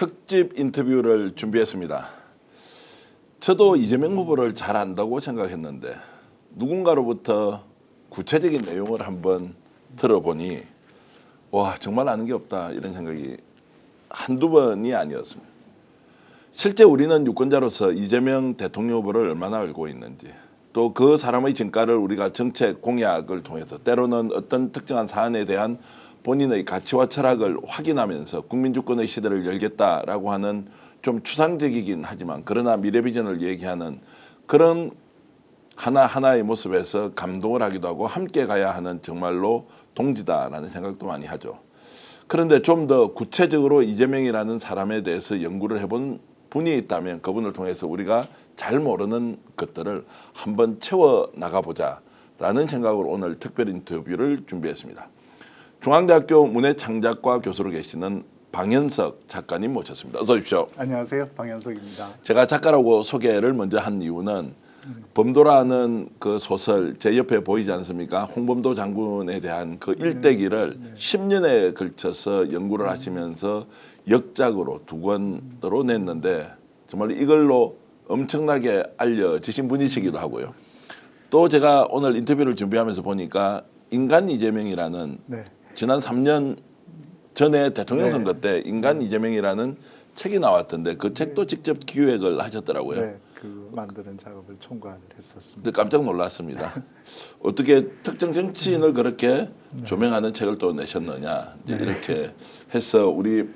특집 인터뷰를 준비했습니다. 저도 이재명 후보를 잘 안다고 생각했는데 누군가로부터 구체적인 내용을 한번 들어보니 와 정말 아는 게 없다 이런 생각이 한두 번이 아니었습니다. 실제 우리는 유권자로서 이재명 대통령 후보를 얼마나 알고 있는지 또 그 사람의 진가를 우리가 정책 공약을 통해서 때로는 어떤 특정한 사안에 대한 본인의 가치와 철학을 확인하면서 국민주권의 시대를 열겠다라고 하는 좀 추상적이긴 하지만 그러나 미래 비전을 얘기하는 그런 하나하나의 모습에서 감동을 하기도 하고 함께 가야 하는 정말로 동지다라는 생각도 많이 하죠. 그런데 좀 더 구체적으로 이재명이라는 사람에 대해서 연구를 해본 분이 있다면 그분을 통해서 우리가 잘 모르는 것들을 한번 채워 나가보자라는 생각으로 오늘 특별 인터뷰를 준비했습니다. 중앙대학교 문해창작과 교수로 계시는 방현석 작가님 모셨습니다. 어서 오십시오. 안녕하세요. 방현석입니다. 제가 작가라고 소개를 먼저 한 이유는 범도라는 그 소설 제 옆에 보이지 않습니까? 홍범도 장군에 대한 그 일대기를 10년에 걸쳐서 연구를 하시면서 역작으로 2권으로 냈는데 정말 이걸로 엄청나게 알려지신 분이시기도 하고요. 또 제가 오늘 인터뷰를 준비하면서 보니까 인간 이재명이라는 지난 3년 전에 대통령 선거 때 인간 이재명이라는 책이 나왔던데 그 책도 직접 기획을 하셨더라고요. 네, 그 만드는 작업을 총괄을 했었습니다. 깜짝 놀랐습니다. 어떻게 특정 정치인을 그렇게 조명하는 책을 또 내셨느냐 이렇게 해서 우리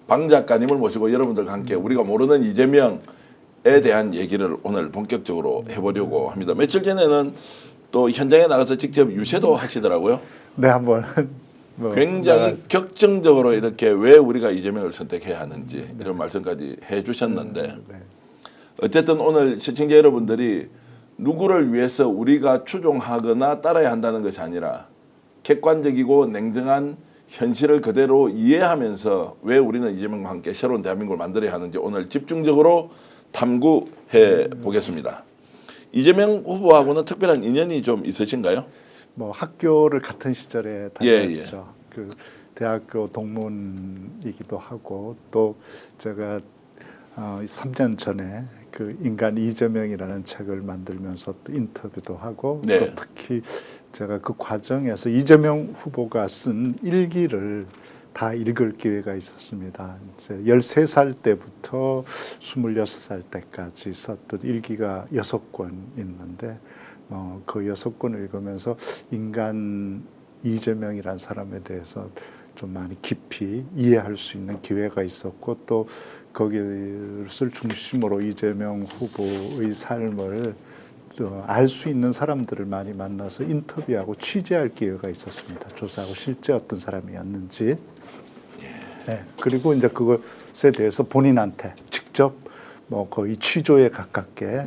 방 작가님을 모시고 여러분들과 함께 우리가 모르는 이재명에 대한 얘기를 오늘 본격적으로 해보려고 합니다. 며칠 전에는 또 현장에 나가서 직접 유세도 하시더라고요. 네, 한번 굉장히 격정적으로 이렇게 왜 우리가 이재명을 선택해야 하는지 이런 말씀까지 해주셨는데 어쨌든 오늘 시청자 여러분들이 누구를 위해서 우리가 추종하거나 따라야 한다는 것이 아니라 객관적이고 냉정한 현실을 그대로 이해하면서 왜 우리는 이재명과 함께 새로운 대한민국을 만들어야 하는지 오늘 집중적으로 탐구해 보겠습니다. 이재명 후보하고는 특별한 인연이 좀 있으신가요? 뭐 학교를 같은 시절에 다녔죠. 그 대학교 동문이기도 하고 또 제가 3년 전에 그 인간 이재명이라는 책을 만들면서 또 인터뷰도 하고 또 특히 제가 그 과정에서 이재명 후보가 쓴 일기를 다 읽을 기회가 있었습니다. 이제 13살 때부터 26살 때까지 썼던 일기가 6권 있는데 그 6권을 읽으면서 인간 이재명이라는 사람에 대해서 좀 많이 깊이 이해할 수 있는 기회가 있었고 또 거기를 중심으로 이재명 후보의 삶을 알 수 있는 사람들을 많이 만나서 인터뷰하고 취재할 기회가 있었습니다. 조사하고 실제 어떤 사람이었는지. 네. 그리고 이제 그것에 대해서 본인한테 직접 뭐 거의 취조에 가깝게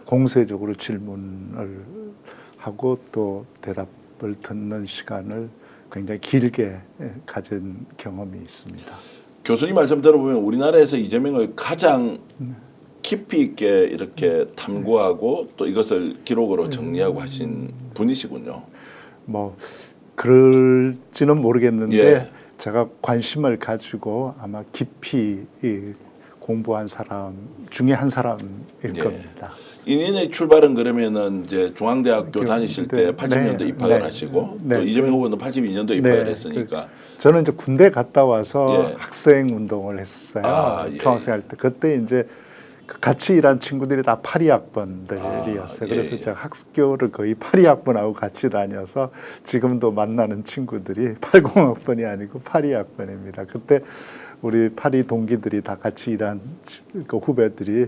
공세적으로 질문을 하고 또 대답을 듣는 시간을 굉장히 길게 가진 경험이 있습니다. 교수님 말씀 들어보면 우리나라에서 이재명을 가장 깊이 있게 이렇게 탐구하고 또 이것을 기록으로 정리하고 하신 분이시군요. 뭐 그럴지는 모르겠는데 제가 관심을 가지고 아마 깊이 공부한 사람 중에 한 사람일 겁니다. 인연의 출발은 그러면은 이제 중앙대학교 다니실 때 80년대 입학을 하시고 또 이재명 후보는 82년도 입학을 했으니까 저는 이제 군대 갔다 와서 학생 운동을 했어요. 중학생 할 때 그때 이제 같이 일한 친구들이 다 82학번들이었어요. 그래서 제가 학교를 거의 82학번하고 같이 다녀서 지금도 만나는 친구들이 80학번이 아니고 82학번입니다. 그때 우리 82 동기들이 다 같이 일한 그 후배들이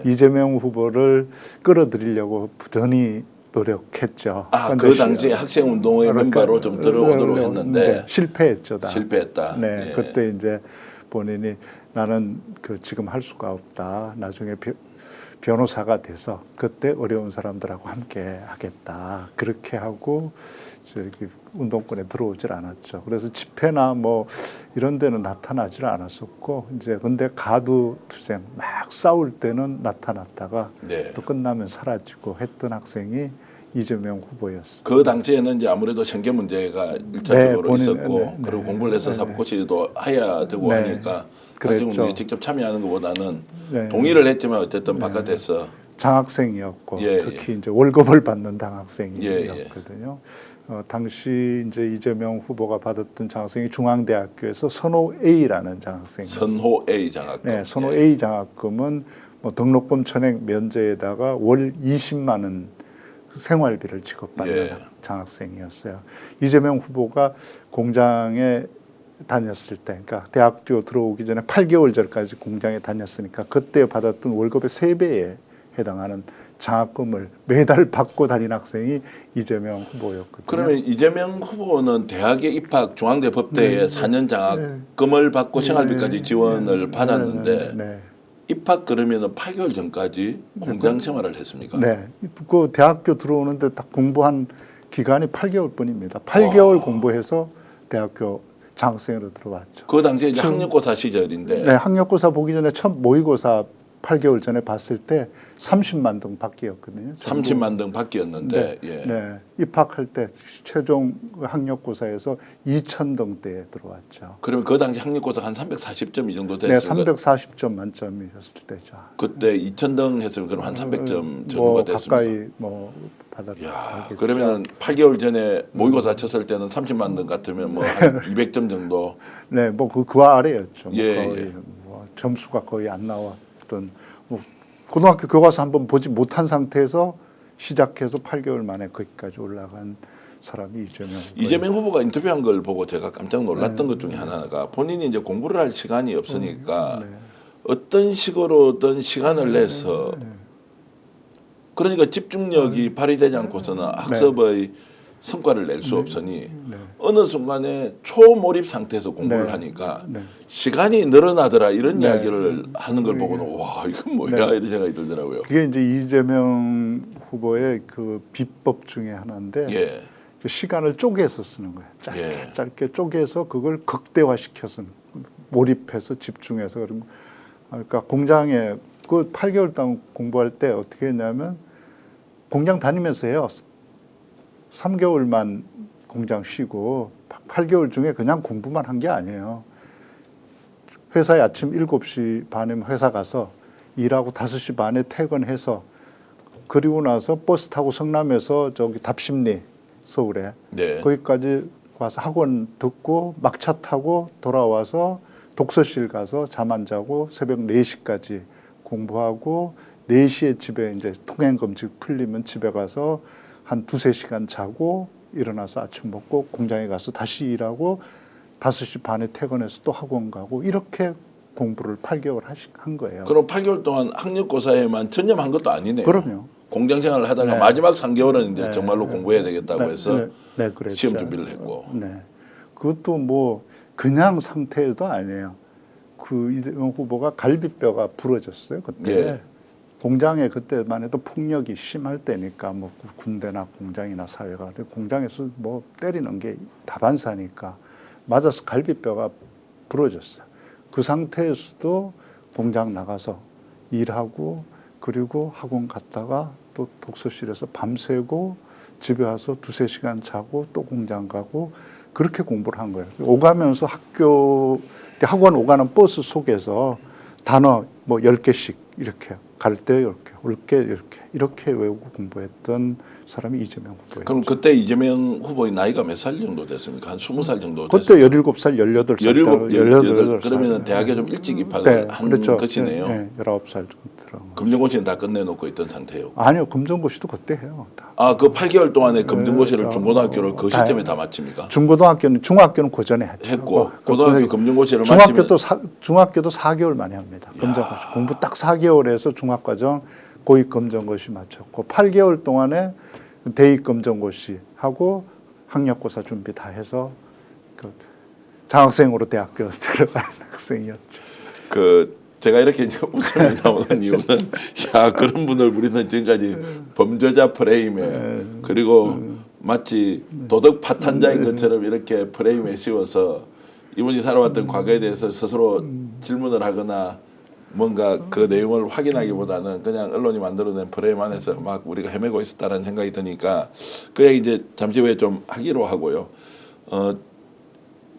이재명 후보를 끌어들이려고 부단히 노력했죠. 그 당시에 학생운동의 멤버로 좀 들어오도록 했는데 실패했죠. 다. 실패했다. 그때 이제 본인이 나는 지금 할 수가 없다. 나중에 변호사가 돼서 그때 어려운 사람들하고 함께 하겠다. 그렇게 하고 저기 운동권에 들어오질 않았죠. 그래서 집회나 뭐 이런 데는 나타나질 않았었고 이제 근데 가두투쟁 막 싸울 때는 나타났다가 또 끝나면 사라지고 했던 학생이 이재명 후보였습니다. 그 당시에는 이제 아무래도 생계 문제가 일차적으로 있었고 그리고 공부를 해서 사법고시도 해야 되고 하니까 학생 그랬죠. 운동에 직접 참여하는 것보다는 네. 동의를 했지만 어쨌든 바깥에서 장학생이었고 예, 특히 이제 월급을 받는 예, 장학생이었거든요. 당시 이제 이재명 후보가 받았던 장학생이 중앙대학교에서 선호 A라는 장학생이었어요. 선호 A 장학금. 네, 선호 예. A 장학금은 뭐 등록금 전액 면제에다가 월 20만 원 생활비를 지급받는 예. 장학생이었어요. 이재명 후보가 공장에 다녔을 때, 그러니까 대학교 들어오기 전에 8개월 전까지 공장에 다녔으니까 그때 받았던 월급의 3배에 해당하는 장학금을 매달 받고 다닌 학생이 이재명 후보였거든요. 그러면 이재명 후보는 대학에 입학 중앙대 법대에 4년 장학금을 받고 생활비까지 지원을 받았는데 네. 입학 그러면은 8개월 전까지 공장 생활을 했습니까? 네, 그 대학교 들어오는데 딱 공부한 기간이 8개월뿐입니다. 8개월 공부해서 대학교 장학생으로 들어왔죠. 그 당시에 이제 학력고사 시절인데 네, 학력고사 보기 전에 첫 모의고사 8개월 전에 봤을 때 30만 등 밖이었거든요. 30만 등 밖이었는데 네, 예. 네, 입학할 때 최종 학력고사에서 2천 등대에 들어왔죠. 그러면 그 당시 학력고사 한 340점 이 정도 네, 됐어요. 340점 만점이었을 때죠. 그때 2,000등 했으면 그럼 한 300점 뭐 정도가 됐습니다. 가까이 뭐 받았죠. 야, 그러면 8개월 전에 모의고사 쳤을 때는 30만 등 같으면 뭐 한 200점 정도. 네, 뭐 그 아래였죠. 뭐 예, 거의 예. 뭐 점수가 거의 안 나왔던 뭐 고등학교 교과서 한번 보지 못한 상태에서 시작해서 8개월 만에 거기까지 올라간 사람이 이재명. 이재명 후보가 인터뷰한 걸 보고 제가 깜짝 놀랐던 것 중에 하나가 본인이 이제 공부를 할 시간이 없으니까 어떤 식으로든 시간을 내서 그러니까 집중력이 발휘되지 않고서는 학습의 성과를 낼 수 없으니 어느 순간에 초몰입 상태에서 공부를 하니까 시간이 늘어나더라 이런 이야기를 하는 걸 보고는 와 이건 뭐야 이런 생각이 들더라고요. 그게 이제 이재명 후보의 그 비법 중에 하나인데 예. 그 시간을 쪼개서 쓰는 거예요. 짧게 쪼개서 그걸 극대화시켜서 몰입해서 집중해서 그러니까 공장에 그 8개월 동안 공부할 때 어떻게 했냐면 공장 다니면서 해요. 3개월만 공장 쉬고 8개월 중에 그냥 공부만 한 게 아니에요. 회사에 아침 7시 반에 회사 가서 일하고 5시 반에 퇴근해서 그리고 나서 버스 타고 성남에서 저기 답심리 서울에 네. 거기까지 와서 학원 듣고 막차 타고 돌아와서 독서실 가서 잠 안 자고 새벽 4시까지 공부하고 4시에 집에 이제 통행금지 풀리면 집에 가서 한 2-3시간 자고 일어나서 아침 먹고 공장에 가서 다시 일하고 5시 반에 퇴근해서 또 학원 가고 이렇게 공부를 8개월 한 거예요. 그럼 8개월 동안 학력고사에만 전념한 것도 아니네요. 그럼요. 공장 생활을 하다가 네. 마지막 3개월은 이제 네. 정말로 공부해야 되겠다고 해서 그랬죠. 시험 준비를 했고. 네. 그것도 뭐 그냥 상태도 아니에요. 그 이재명 후보가 갈비뼈가 부러졌어요. 그때. 예. 공장에 그때만 해도 폭력이 심할 때니까 뭐 군대나 공장이나 사회가 근데 공장에서 뭐 때리는 게 다반사니까 맞아서 갈비뼈가 부러졌어요. 그 상태에서도 공장 나가서 일하고 그리고 학원 갔다가 또 독서실에서 밤새고 집에 와서 2-3시간 자고 또 공장 가고 그렇게 공부를 한 거예요. 오가면서 학원 오가는 버스 속에서 단어 뭐 10개씩 이렇게 갈 때 이렇게 올 때 이렇게 외우고 공부했던 사람이 이재명 후보예요. 그럼 그때 이재명 후보의 나이가 몇 살 정도 됐습니까? 한 20살 정도 그때 됐습니까? 17살, 18살. 18 그러면 대학에 좀 일찍 입학을 한 그렇죠. 것이네요. 네, 19살 정도 들어간 거. 검정고시는 다 끝내놓고 있던 상태요. 아니요, 검정고시도 그때 해요. 다. 아, 그 8개월 동안에 검정고시를 그렇죠. 중고등학교를 그 시점에 다 마칩니까? 중학교는 그 전에 했고 고등학교 검정고시를 중학교도 4개월 만에 합니다. 검정고시 공부 딱 4개월에서 중학과정 고위 검정고시 마쳤고 8개월 동안에 대입 검정고시 하고 학력고사 준비 다 해서 그 장학생으로 대학교 들어간 학생이었죠. 그 제가 이렇게 이제 웃음이 나오는 이유는 야 그런 분을 우리는 지금까지 범죄자 프레임에 그리고 마치 도덕 파탄자인 것처럼 이렇게 프레임에 씌워서 이분이 살아왔던 과거에 대해서 스스로 질문을 하거나 뭔가 그 내용을 확인하기보다는 그냥 언론이 만들어낸 프레임 안에서 막 우리가 헤매고 있었다는 생각이 드니까 그 얘기 이제 잠시 후에 좀 하기로 하고요.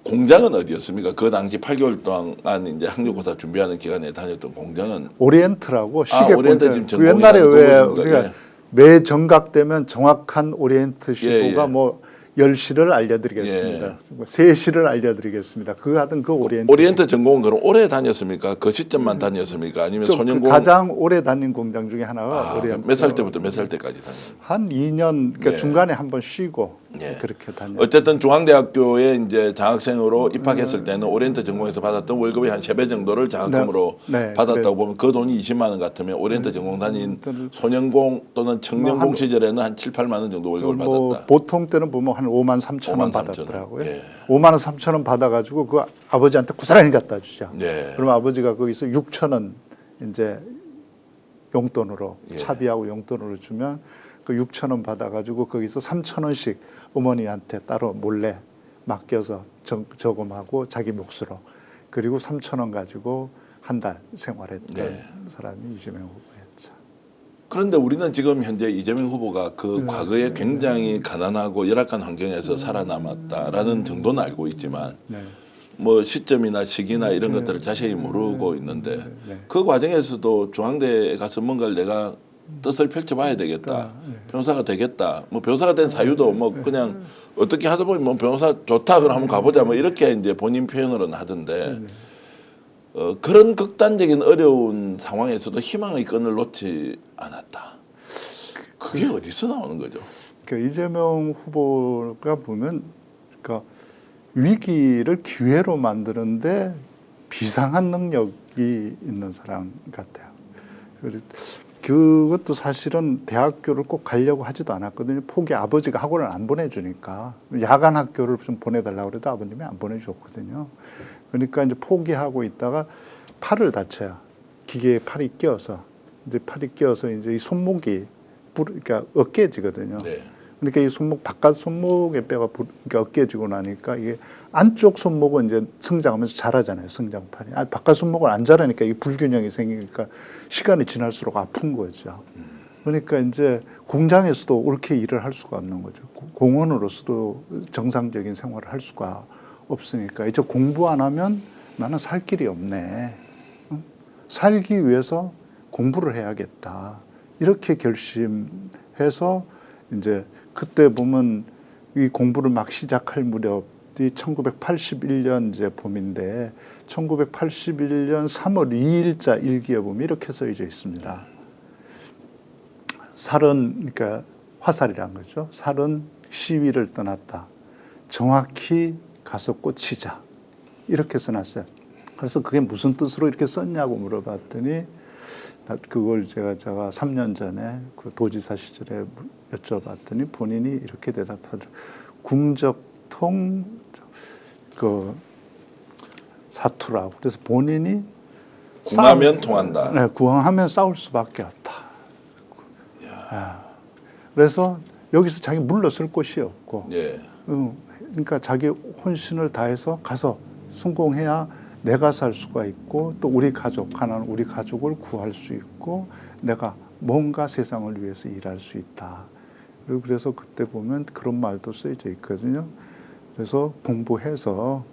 공장은 어디였습니까? 그 당시 8개월 동안 이제 학력고사 준비하는 기간에 다녔던 공장은 오리엔트라고 시계 오리엔트 공장. 지금 그 옛날에 전공이 왜 아니고 우리가 예. 매 정각되면 정확한 오리엔트 시도가 예. 뭐 10시를 알려드리겠습니다. 예. 뭐 3시를 알려드리겠습니다. 그거 하던 그 오리엔트. 오리엔트 전공은 그럼 오래 다녔습니까? 그 시점만 다녔습니까? 아니면 그 소년공 가장 오래 다닌 공장 중에 하나가 오리엔트. 몇 살 때부터 몇 살 때까지 다녔나요? 한 2년, 그러니까 예. 중간에 한번 쉬고 예. 그렇게 다녔. 어쨌든 중앙대학교에 이제 장학생으로 입학했을 때는 오리엔트 전공에서 받았던 월급의 한 3배 정도를 장학금으로 네, 받았다고 그래. 보면 그 돈이 20만 원 같으면 오리엔트 전공 다닌 소년공 또는 청년공 한- 시절에는 한 7, 8만 원 정도 월급을 뭐 받았다. 보통 때는 보면 한 5만 3천 원 5만 3천 원. 받았더라고요. 예. 5만 원 3천 원 받아가지고 그 아버지한테 고스란히 갖다 주죠. 네. 그러면 아버지가 거기서 6천 원 이제 용돈으로 예. 차비하고 용돈으로 주면 그 6천 원 받아가지고 거기서 3천 원씩 어머니한테 따로 몰래 맡겨서 저금하고 자기 몫으로 그리고 3천 원 가지고 한 달 생활했던 네. 사람이 이재명 후보였죠. 그런데 우리는 지금 현재 이재명 후보가 그 과거에 굉장히 가난하고 열악한 환경에서 살아남았다라는 정도는 알고 있지만 네. 뭐 시점이나 시기나 이런 것들을 자세히 모르고 있는데 네. 그 과정에서도 중앙대에 가서 뭔가를 내가 뜻을 펼쳐봐야 되겠다. 변호사가 되겠다. 뭐 변호사가 된 사유도 뭐 그냥 어떻게 하다 보면 뭐 변호사 좋다 그럼 한번 가보자 뭐 이렇게 이제 본인 표현으로는 하던데 그런 극단적인 어려운 상황에서도 희망의 끈을 놓지 않았다. 그게 어디서 나오는 거죠? 그러니까 이재명 후보가 보면 그러니까 위기를 기회로 만드는데 비상한 능력이 있는 사람 같아요. 그것도 사실은 대학교를 꼭 가려고 하지도 않았거든요. 포기 아버지가 학원을 안 보내주니까 야간 학교를 좀 보내달라고 그래도 아버님이 안 보내줬거든요. 그러니까 이제 포기하고 있다가 팔을 다쳐요. 기계에 팔이 끼어서 이제 팔이 끼어서 이제 이 손목이 그러니까 어깨지거든요. 네. 그러니까 이 손목 바깥 손목의 뼈가 그러니까 어깨지고 나니까 이게 안쪽 손목은 이제 성장하면서 자라잖아요. 성장판이. 바깥 손목은 안 자라니까 이 불균형이 생기니까 시간이 지날수록 아픈 거죠. 그러니까 이제 공장에서도 옳게 일을 할 수가 없는 거죠. 공원으로서도 정상적인 생활을 할 수가 없으니까 이제 공부 안 하면 나는 살 길이 없네. 살기 위해서 공부를 해야겠다. 이렇게 결심해서 이제 그때 보면 이 공부를 막 시작할 무렵이 1981년 이제 봄인데 1981년 3월 2일자 일기에 보면 이렇게 써져 있습니다. 살은 그러니까 화살이란 거죠. 살은 시위를 떠났다. 정확히 가서 꽂히자. 이렇게 써놨어요. 그래서 그게 무슨 뜻으로 이렇게 썼냐고 물어봤더니 그걸 제가 3년 전에 그 도지사 시절에 여쭤봤더니 본인이 이렇게 대답하더라고요. 궁적통 그 사투라고. 그래서 본인이 궁하면 통한다. 네, 궁하면 싸울 수밖에 없다. 그래서 여기서 자기 물러설 곳이 없고, 예. 그러니까 자기 혼신을 다해서 가서 성공해야 내가 살 수가 있고 또 우리 가족 하나는 우리 가족을 구할 수 있고 내가 뭔가 세상을 위해서 일할 수 있다. 그리고 그래서 그때 보면 그런 말도 쓰여져 있거든요. 그래서 공부해서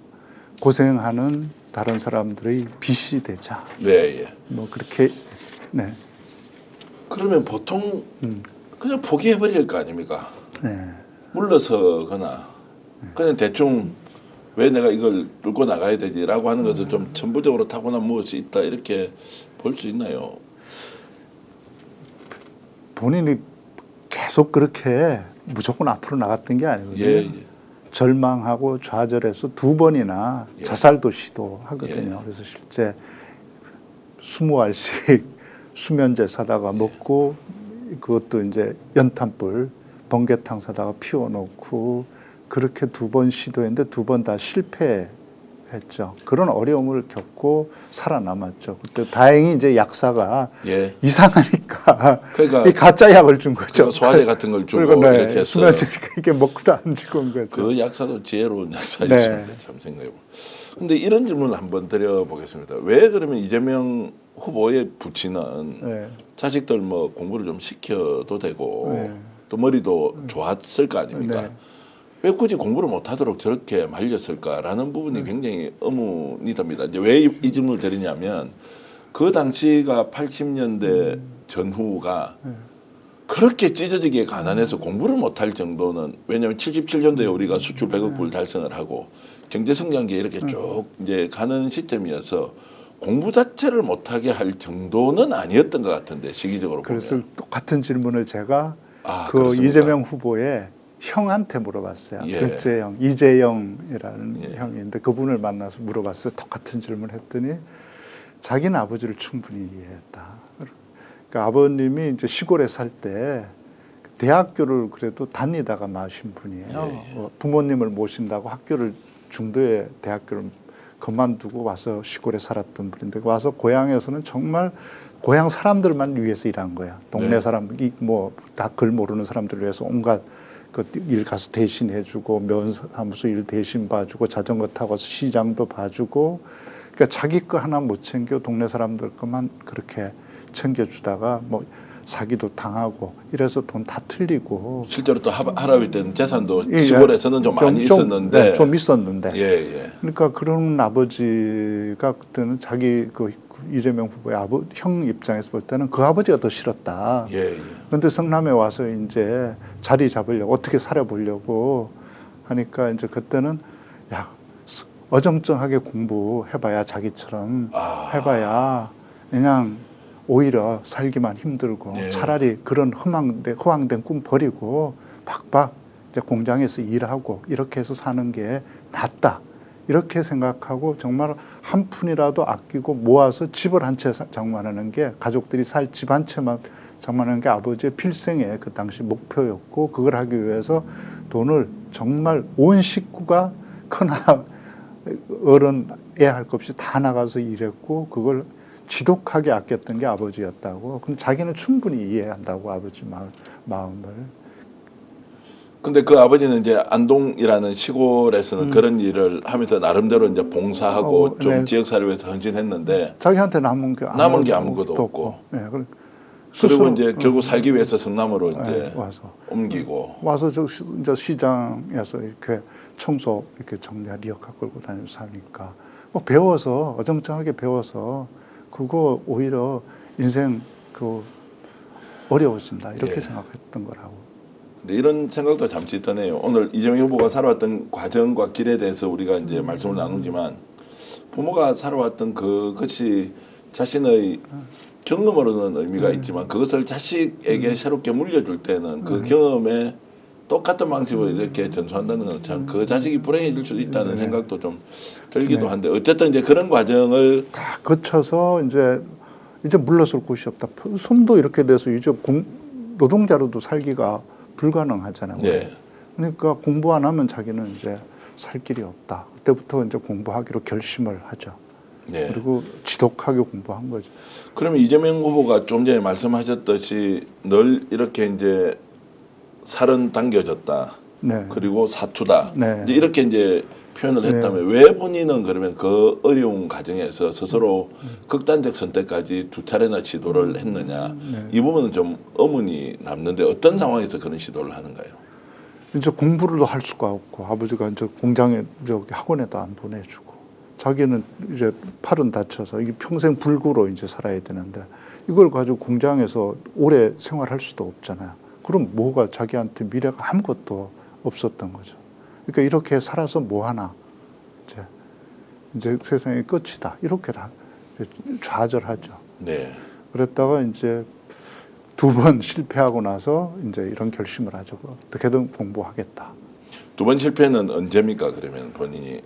고생하는 다른 사람들의 빛이 되자. 네, 예. 뭐 그렇게 네. 그러면 보통 그냥 포기해버릴 거 아닙니까? 네. 물러서거나 그냥 대충 왜 내가 이걸 뚫고 나가야 되지라고 하는 것은 좀 천부적으로 타고난 무엇이 있다 이렇게 볼 수 있나요? 본인이 계속 그렇게 무조건 앞으로 나갔던 게 아니거든요. 예, 예. 절망하고 좌절해서 2번이나 예. 자살도 시도하거든요. 예. 그래서 실제 20알씩 수면제 사다가 먹고 그것도 이제 연탄불 번개탕 사다가 피워놓고 그렇게 2번 시도했는데 2번 다 실패했죠. 그런 어려움을 겪고 살아남았죠. 그때 다행히 이제 약사가 예. 이상하니까 그러니까 이 가짜 약을 준 거죠. 소화제 같은 걸 주고 그리고 이렇게 해서 수면제 이게 먹고도 안 죽은 거죠. 그 약사도 지혜로운 약사였습니다. 네. 참 생각해보면. 근데 이런 질문을 한번 드려보겠습니다. 왜 그러면 이재명 후보의 부친은 네. 자식들 뭐 공부를 좀 시켜도 되고 네. 또 머리도 좋았을 거 아닙니까? 네. 왜 굳이 공부를 못하도록 저렇게 말렸을까라는 부분이 굉장히 의문이 듭니다. 이제 왜 이 질문을 드리냐면 그 당시가 80년대 전후가 그렇게 찢어지게 가난해서 공부를 못할 정도는, 왜냐하면 77년도에 우리가 수출 100억 불 달성을 하고 경제 성장기에 이렇게 쭉 이제 가는 시점이어서 공부 자체를 못하게 할 정도는 아니었던 것 같은데, 시기적으로 그래서 보면. 똑같은 질문을 제가 그 그렇습니까? 이재명 후보의 형한테 물어봤어요. 예. 둘째 형, 이재영이라는 예. 형인데 그분을 만나서 물어봤어요. 똑같은 질문을 했더니 자기는 아버지를 충분히 이해했다. 그러니까 아버님이 이제 시골에 살 때 대학교를 그래도 다니다가 마신 분이에요. 부모님을 모신다고 학교를 중도에 대학교를 그만두고 와서 시골에 살았던 분인데, 와서 고향에서는 정말 고향 사람들만 위해서 일한 거야. 동네 사람, 뭐 다 글 모르는 사람들을 위해서 온갖 그 일 가서 대신해주고, 면사무소 일 대신 봐주고, 자전거 타고 가서 시장도 봐주고, 그러니까 자기 거 하나 못 챙겨 동네 사람들 것만 그렇게 챙겨주다가 뭐 사기도 당하고 이래서 돈 다 틀리고. 실제로 또 할아버지 때는 재산도 예, 시골에서는 좀 많이 있었는데. 네, 좀 있었는데. 예. 그러니까 그런 아버지가 그때는 자기 그 이재명 후보의 형 입장에서 볼 때는 그 아버지가 더 싫었다. 그런데 성남에 와서 이제 자리 잡으려고, 어떻게 살아보려고 하니까 이제 그때는 야, 어정쩡하게 공부해봐야, 자기처럼 해봐야 그냥 오히려 살기만 힘들고, 차라리 그런 허황된 꿈 버리고 박박 이제 공장에서 일하고 이렇게 해서 사는 게 낫다. 이렇게 생각하고 정말 한 푼이라도 아끼고 모아서 집을 한 채 장만하는 게, 가족들이 살 집 한 채만 장만하는 게 아버지의 필생의 그 당시 목표였고, 그걸 하기 위해서 돈을 정말 온 식구가 크나 어른 애 할 것 없이 다 나가서 일했고, 그걸 지독하게 아꼈던 게 아버지였다고. 그럼 자기는 충분히 이해한다고, 아버지 마음을. 근데 그 아버지는 이제 안동이라는 시골에서는 그런 일을 하면서 나름대로 이제 봉사하고 좀 지역사회를 위해서 헌신했는데, 자기한테 남은 게 아무것도 없고. 네, 그리고 이제 결국 살기 위해서 성남으로 이제 와서 옮기고. 와서 이제 시장에서 이렇게 청소 이렇게 정리할 리어카 끌고 다니면서 사니까 뭐 배워서, 어정쩡하게 배워서 그거 오히려 인생 그 어려워진다, 이렇게 생각했던 거라고. 근데 이런 생각도 잠시 드네요. 오늘 이재명 후보가 살아왔던 과정과 길에 대해서 우리가 이제 말씀을 나누지만, 부모가 살아왔던 그것이 자신의 경험으로는 의미가 있지만, 그것을 자식에게 새롭게 물려줄 때는 그 경험에 똑같은 방식으로 이렇게 전수한다는 건 참 그 자식이 불행해질 수도 있다는 생각도 좀 들기도 한데, 어쨌든 이제 그런 과정을 다 거쳐서 이제 물러설 곳이 없다. 손도 이렇게 돼서 이제 노동자로도 살기가 불가능하잖아요. 그러니까 공부 안 하면 자기는 이제 살 길이 없다. 그때부터 이제 공부하기로 결심을 하죠. 그리고 지독하게 공부한 거죠. 그러면 이재명 후보가 좀 전에 말씀하셨듯이 늘 이렇게 이제 살은 당겨졌다. 그리고 사투다. 이제 이렇게 이제 표현을 했다면, 왜 본인은 그러면 그 어려운 과정에서 스스로 극단적 선택까지 두 차례나 시도를 했느냐. 이 부분은 좀 의문이 남는데, 어떤 상황에서 그런 시도를 하는가요? 이제 공부를 할 수가 없고, 아버지가 이제 공장에 학원에도 안 보내주고, 자기는 이제 팔은 다쳐서 이게 평생 불구로 이제 살아야 되는데, 이걸 가지고 공장에서 오래 생활할 수도 없잖아요. 그럼 뭐가, 자기한테 미래가 아무것도 없었던 거죠. 그러니까 이렇게 살아서 뭐 하나, 이제 세상의 끝이다, 이렇게 좌절하죠. 그랬다가 이제 2번 실패하고 나서 이제 이런 결심을 하죠. 어떻게든 공부하겠다. 2번 실패는 언제입니까? 그러면 본인이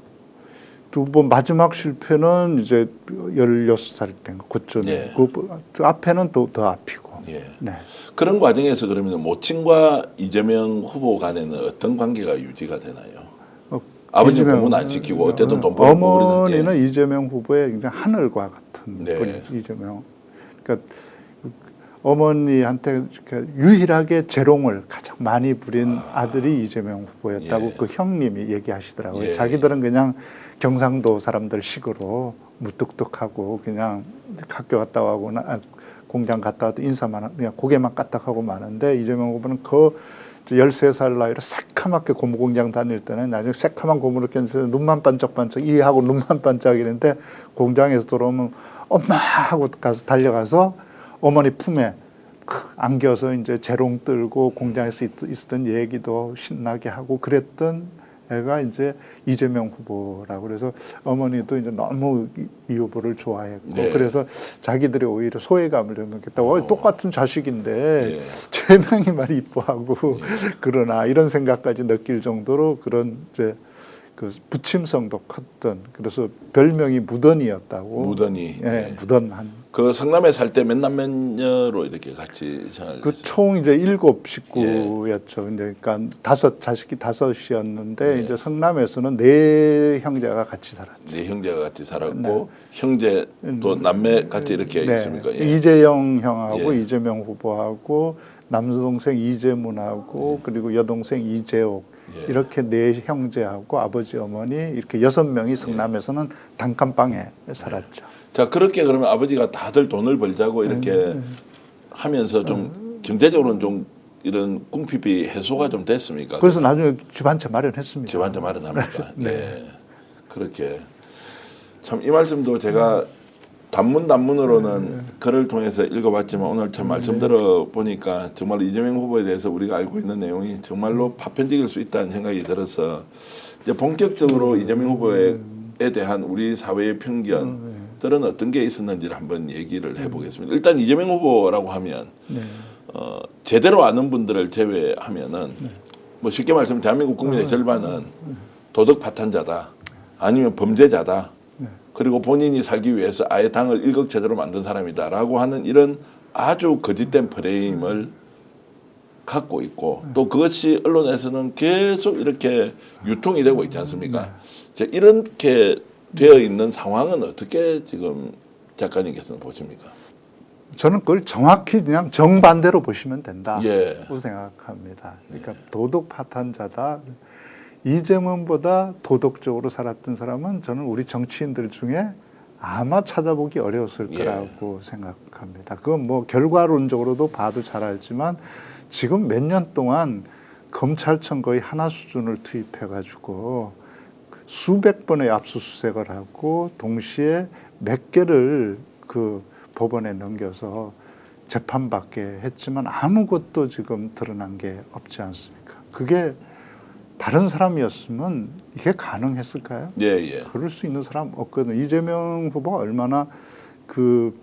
2번 마지막 실패는 이제 16살 때인가 그쯤. 그 앞에는 더 앞이고. 그런 과정에서 그러면 모친과 이재명 후보 간에는 어떤 관계가 유지가 되나요? 아버지는 공부는 안 시키고 어쨌든 돈 벌고. 어머니는 이재명 후보의 굉장히 하늘과 같은 분이에요. 이재명. 그러니까 어머니한테 유일하게 재롱을 가장 많이 부린 아들이 이재명 후보였다고 그 형님이 얘기하시더라고요. 자기들은 그냥 경상도 사람들 식으로 무뚝뚝하고 그냥 학교 갔다 오거나 공장 갔다 와도 인사만 그냥 고개만 까딱하고 마는데, 이재명 후보는 그 13살 나이로 새카맣게 고무공장 다닐 때는 나중에 새카만 고무를 껴서 눈만 반짝반짝 이하고 눈만 반짝이는데 공장에서 돌아오면 엄마 하고 가서 달려가서 어머니 품에 안겨서 이제 재롱 떨고 공장에서 있었던 얘기도 신나게 하고 그랬던 애가 이제 이재명 후보라고 그래서 어머니도 이제 너무 이 후보를 좋아했고 네. 그래서 자기들이 오히려 소외감을 좀 느꼈다. 똑같은 자식인데 예. 제 명이만 이뻐하고 그러나 이런 생각까지 느낄 정도로 그런 이제 그 부침성도 컸던 그래서 별명이 무던이었다고. 무던이. 예, 예. 무던한. 그 성남에 살 때 몇 남매녀로 이렇게 같이 생활을 그 했어요? 총 이제 7 식구였죠. 근데 그러니까 자식이 5이었는데 이제 성남에서는 4 형제가 같이 살았죠. 네 형제가 같이 살았고 형제 또 남매 같이 이렇게 있습니까? 예. 이재영 형하고 예. 이재명 후보하고 남동생 이재문하고 그리고 여동생 이재옥 예. 이렇게 4 형제하고 아버지 어머니 이렇게 6명이 성남에서는 단칸방에 살았죠. 자 그렇게 그러면 아버지가 다들 돈을 벌자고 이렇게 하면서 좀 경제적으로는 좀 이런 궁핍이 해소가 좀 됐습니까? 그래서 나중에 집 한 채 마련했습니다. 집 한 채 마련합니까? 네. 네. 그렇게 참 이 말씀도 제가 단문으로는 글을 통해서 읽어봤지만 오늘 참 말씀 들어보니까 정말 이재명 후보에 대해서 우리가 알고 있는 내용이 정말로 파편적일 수 있다는 생각이 들어서 이제 본격적으로 이재명 후보에 대한 우리 사회의 편견들은 어떤 게 있었는지를 한번 얘기를 해보겠습니다. 일단 이재명 후보라고 하면 제대로 아는 분들을 제외하면은 뭐 쉽게 말하면 대한민국 국민의 절반은 도덕 파탄자다 아니면 범죄자다 그리고 본인이 살기 위해서 아예 당을 일극제대로 만든 사람이다라고 하는 이런 아주 거짓된 프레임을 갖고 있고 또 그것이 언론에서는 계속 이렇게 유통이 되고 있지 않습니까? 자, 이렇게 되어 있는 상황은 어떻게 지금 작가님께서는 보십니까? 저는 그걸 정확히 그냥 정반대로 보시면 된다고 예. 생각합니다. 그러니까 도덕 파탄자다. 이재명보다 도덕적으로 살았던 사람은 저는 우리 정치인들 중에 아마 찾아보기 어려웠을 거라고 생각합니다. 그건 뭐 결과론적으로도 봐도 잘 알지만 지금 몇 년 동안 검찰청 거의 하나 수준을 투입해가지고 수백 번의 압수수색을 하고 동시에 몇 개를 그 법원에 넘겨서 재판받게 했지만 아무것도 지금 드러난 게 없지 않습니까? 그게 다른 사람이었으면 이게 가능했을까요? 예. 그럴 수 있는 사람 없거든요. 이재명 후보가 얼마나 그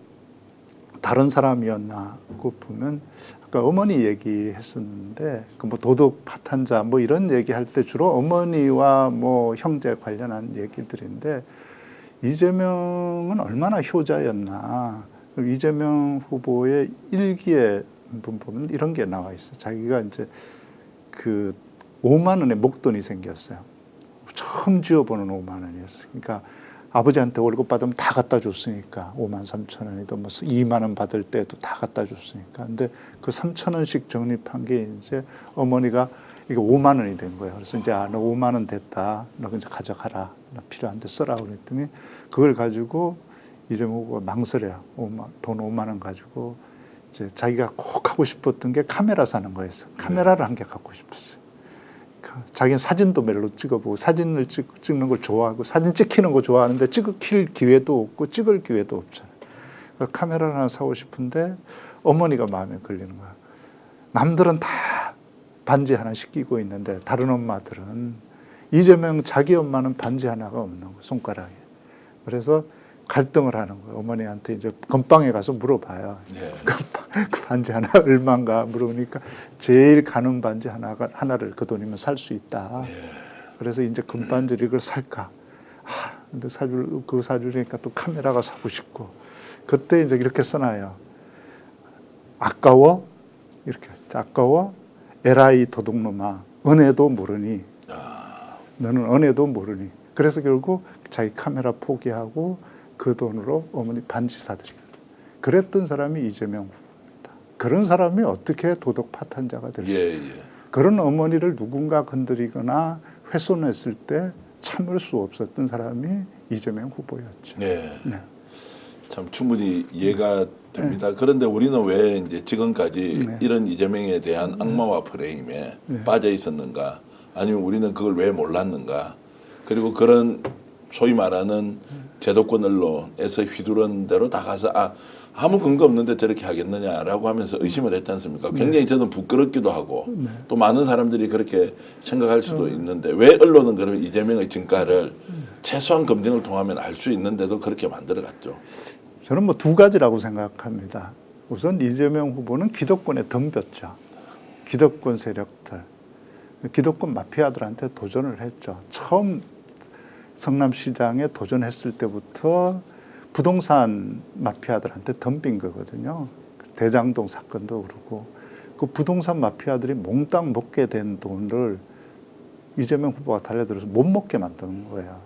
다른 사람이었나고 보면 아까 어머니 얘기했었는데 그 뭐 도덕 파탄자 뭐 이런 얘기할 때 주로 어머니와 뭐 형제 관련한 얘기들인데 이재명은 얼마나 효자였나. 이재명 후보의 일기에 보면 이런 게 나와 있어. 자기가 이제 그 5만 원의 목돈이 생겼어요. 처음 쥐어보는 5만 원이었어요. 그러니까 아버지한테 월급 받으면 다 갖다 줬으니까 5만 3천 원이든 뭐 2만 원 받을 때도 다 갖다 줬으니까. 근데 그 3천 원씩 적립한 게 이제 어머니가 이게 5만 원이 된 거예요. 그래서 이제 너 5만 원 됐다. 너 이제 가져가라. 너 필요한데 써라. 그랬더니 그걸 가지고 이재명 후보가 망설여요. 돈 5만 원 가지고 이제 자기가 꼭 하고 싶었던 게 카메라 사는 거였어요. 카메라를 한 개 갖고 싶었어요. 자기는 사진도 별로 찍어보고 사진을 찍는 걸 좋아하고 사진 찍히는 거 좋아하는데 찍힐 기회도 없고 찍을 기회도 없잖아요. 그래서 카메라를 하나 사고 싶은데 어머니가 마음에 걸리는 거야. 남들은 다 반지 하나씩 끼고 있는데 다른 엄마들은 이재명 자기 엄마는 반지 하나가 없는 거야, 손가락에. 그래서 갈등을 하는 거예요. 어머니한테 이제 건빵에 가서 물어봐요. 예. 그 반지 하나 얼마인가 물어보니까 제일 가는 반지 하나를 그 돈이면 살 수 있다. 그래서 이제 금반지를 이걸 살까. 근데 사주니까 또 카메라가 사고 싶고. 그때 이제 이렇게 써놔요. 아까워? 이렇게. 아까워? 에라이 도둑놈아. 은혜도 모르니. 너는 은혜도 모르니. 그래서 결국 자기 카메라 포기하고 그 돈으로 어머니 반지 사드리고. 그랬던 사람이 이재명 후보입니다. 그런 사람이 어떻게 도덕 파탄자가 될 수 있어요? 그런 어머니를 누군가 건드리거나 훼손했을 때 참을 수 없었던 사람이 이재명 후보였죠. 네. 참 충분히 이해가 됩니다. 그런데 우리는 왜 이제 지금까지 네. 이런 이재명에 대한 악마와 프레임에 빠져 있었는가? 아니면 우리는 그걸 왜 몰랐는가? 그리고 그런 소위 말하는 제도권 언론에서 휘두른 대로 다 가서 아무 근거 없는데 저렇게 하겠느냐라고 하면서 의심을 했지 않습니까? 굉장히 저는 부끄럽기도 하고 또 많은 사람들이 그렇게 생각할 수도 있는데 왜 언론은 그러면 이재명의 진가를 최소한 검증을 통하면 알 수 있는데도 그렇게 만들어갔죠. 저는 뭐 두 가지라고 생각합니다. 우선 이재명 후보는 기득권에 덤볐죠. 기득권 세력들, 기득권 마피아들한테 도전을 했죠. 처음 성남시장에 도전했을 때부터 부동산 마피아들한테 덤빈 거거든요. 대장동 사건도 그렇고 그 부동산 마피아들이 몽땅 먹게 된 돈을 이재명 후보가 달려들어서 못 먹게 만든 거예요.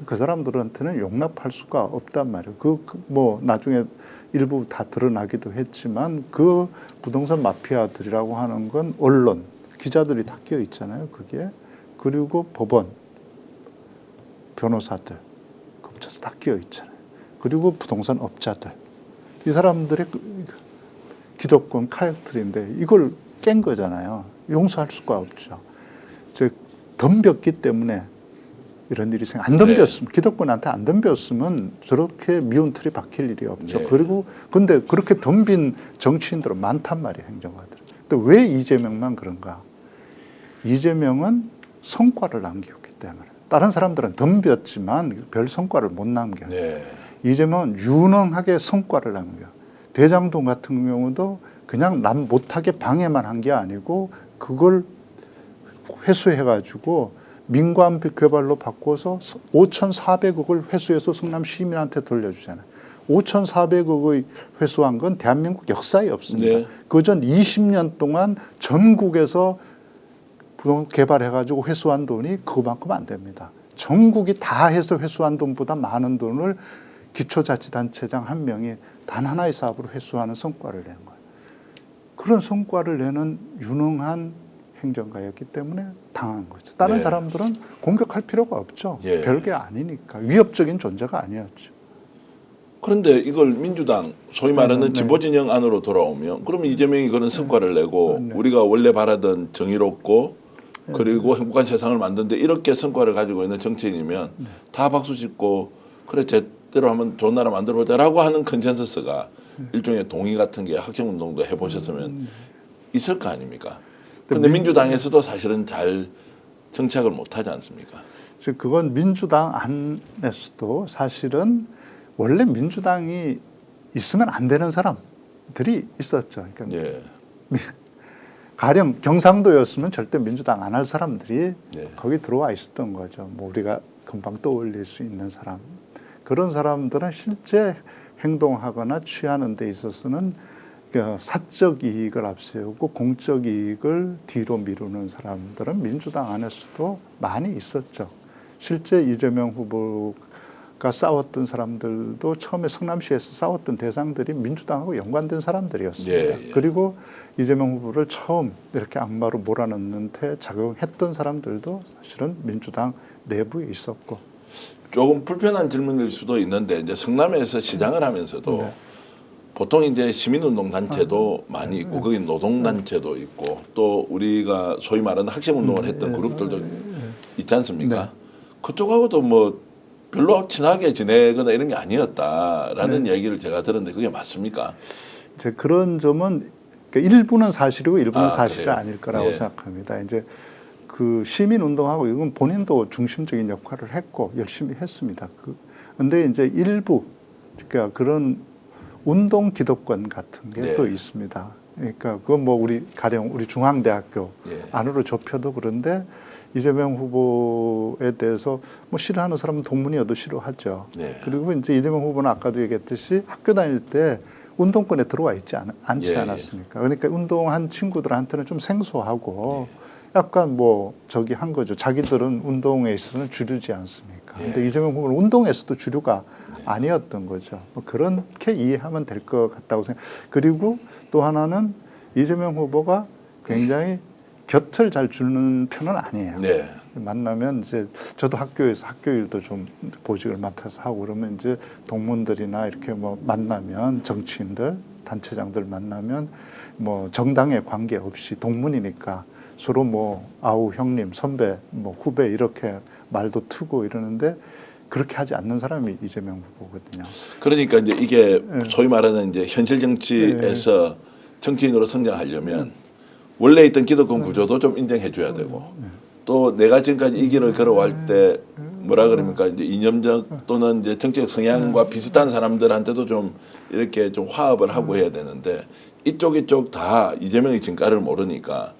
그 사람들한테는 용납할 수가 없단 말이에요. 뭐 나중에 일부 다 드러나기도 했지만 그 부동산 마피아들이라고 하는 건 언론, 기자들이 다 끼어 있잖아요. 그게 그리고 법원, 변호사들, 검찰 다 끼어 있잖아요. 그리고 부동산 업자들, 이 사람들의 기득권 카르텔인데 이걸 깬 거잖아요. 용서할 수가 없죠. 즉 덤볐기 때문에 이런 일이 안 덤볐으면, 기득권한테 안 덤볐으면 저렇게 미운 틀이 박힐 일이 없죠. 네. 그리고 근데 그렇게 덤빈 정치인들은 많단 말이에요, 행정가들. 또 왜 이재명만 그런가? 이재명은 성과를 남겼기 때문에. 다른 사람들은 덤볐지만 별 성과를 못 남겨요. 네. 이재명은 유능하게 성과를 남겨요. 대장동 같은 경우도 그냥 남 못하게 방해만 한 게 아니고 그걸 회수해가지고 민관 개발로 바꿔서 5,400억을 회수해서 성남 시민한테 돌려주잖아요. 5,400억의 회수한 건 대한민국 역사에 없습니다. 네. 그전 20년 동안 전국에서 부동산 개발해가지고 회수한 돈이 그거만큼 안 됩니다. 전국이 다 해서 회수한 돈보다 많은 돈을 기초자치단체장 한 명이 단 하나의 사업으로 회수하는 성과를 낸 거예요. 그런 성과를 내는 유능한 행정가였기 때문에 당한 거죠. 다른 네. 사람들은 공격할 필요가 없죠. 예. 별게 아니니까. 위협적인 존재가 아니었죠. 그런데 이걸 민주당 소위 말하는 네. 진보진영 안으로 돌아오면 그러면 이재명이 그런 성과를 내고 우리가 원래 바라던 정의롭고 그리고 행복한 세상을 만드는데 이렇게 성과를 가지고 있는 정치인이면 다 박수 짓고 그래 제대로 한번 좋은 나라 만들어보자라고 하는 컨센서스가 일종의 동의 같은 게 학생운동도 해보셨으면 있을 거 아닙니까? 그런데 민주당에서도 사실은 잘 정착을 못하지 않습니까? 즉 그건 민주당 안에서도 사실은 원래 민주당이 있으면 안 되는 사람들이 있었죠. 그러니까 예. 가령 경상도였으면 절대 민주당 안 할 사람들이 네. 거기 들어와 있었던 거죠. 뭐 우리가 금방 떠올릴 수 있는 사람. 그런 사람들은 실제 행동하거나 취하는 데 있어서는 사적 이익을 앞세우고 공적 이익을 뒤로 미루는 사람들은 민주당 안에서도 많이 있었죠. 실제 이재명 후보가 싸웠던 사람들도 처음에 성남시에서 싸웠던 대상들이 민주당하고 연관된 사람들이었습니다. 예, 예. 그리고 이재명 후보를 처음 이렇게 악마로 몰아넣는 데 작용했던 사람들도 사실은 민주당 내부에 있었고. 조금 불편한 질문일 수도 있는데 이제 성남에서 시장을 하면서도 네. 보통 이제 시민운동 단체도 많이 있고 거기 노동단체도 있고 또 우리가 소위 말하는 학생운동을 했던 그룹들도 있지 않습니까? 네. 그쪽하고도 뭐 별로 친하게 지내거나 이런 게 아니었다라는 얘기를 제가 들었는데 그게 맞습니까? 이제 그런 점은 그러니까 일부는 사실이고 일부는 사실이 그래요? 아닐 거라고 예. 생각합니다. 이제 그 시민운동하고 이건 본인도 중심적인 역할을 했고 열심히 했습니다. 근데 이제 일부 그러니까 그런 운동 기득권 같은 게 또 네. 있습니다. 그러니까 그건 뭐 우리 가령 우리 중앙대학교 예. 안으로 좁혀도 그런데 이재명 후보에 대해서 뭐 싫어하는 사람은 동문이어도 싫어하죠. 네. 그리고 이제 이재명 후보는 아까도 얘기했듯이 학교 다닐 때 운동권에 들어와 있지 않지 예, 않았습니까? 그러니까 운동한 친구들한테는 좀 생소하고 약간 뭐 저기 한 거죠. 자기들은 운동에 있어서는 주류지 않습니까? 근데 이재명 후보는 운동에서도 주류가 아니었던 거죠. 뭐 그렇게 이해하면 될 것 같다고 생각. 그리고 또 하나는 이재명 후보가 굉장히 곁을 잘 주는 편은 아니에요. 네. 만나면 이제 저도 학교에서 학교 일도 좀 보직을 맡아서 하고 그러면 이제 동문들이나 이렇게 뭐 만나면 정치인들, 단체장들 만나면 뭐 정당에 관계없이 동문이니까 서로 뭐 아우 형님, 선배, 뭐 후배 이렇게 말도 트고 이러는데 그렇게 하지 않는 사람이 이재명 후보거든요. 그러니까 이제 이게 소위 말하는 이제 현실 정치에서 정치인으로 성장하려면 원래 있던 기득권 구조도 좀 인정해 줘야 되고 또 내가 지금까지 이 길을 걸어갈 때 뭐라 그럽니까 이제 이념적 또는 이제 정치적 성향과 비슷한 사람들한테도 좀 이렇게 좀 화합을 하고 해야 되는데 이쪽 다 이재명의 진가를 모르니까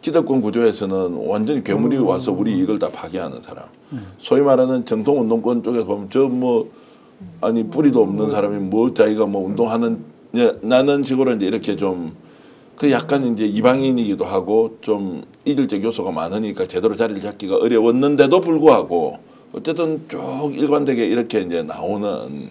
기득권 구조에서는 완전히 괴물이 와서 우리 이익을 다 파괴하는 사람. 소위 말하는 정통 운동권 쪽에 보면 저 뭐 아니 뿌리도 없는 사람이 뭐 자기가 뭐 운동하는 나는 식으로 이제 이렇게 좀 그 약간 이제 이방인이기도 하고 좀 이질적 요소가 많으니까 제대로 자리를 잡기가 어려웠는데도 불구하고 어쨌든 쭉 일관되게 이렇게 이제 나오는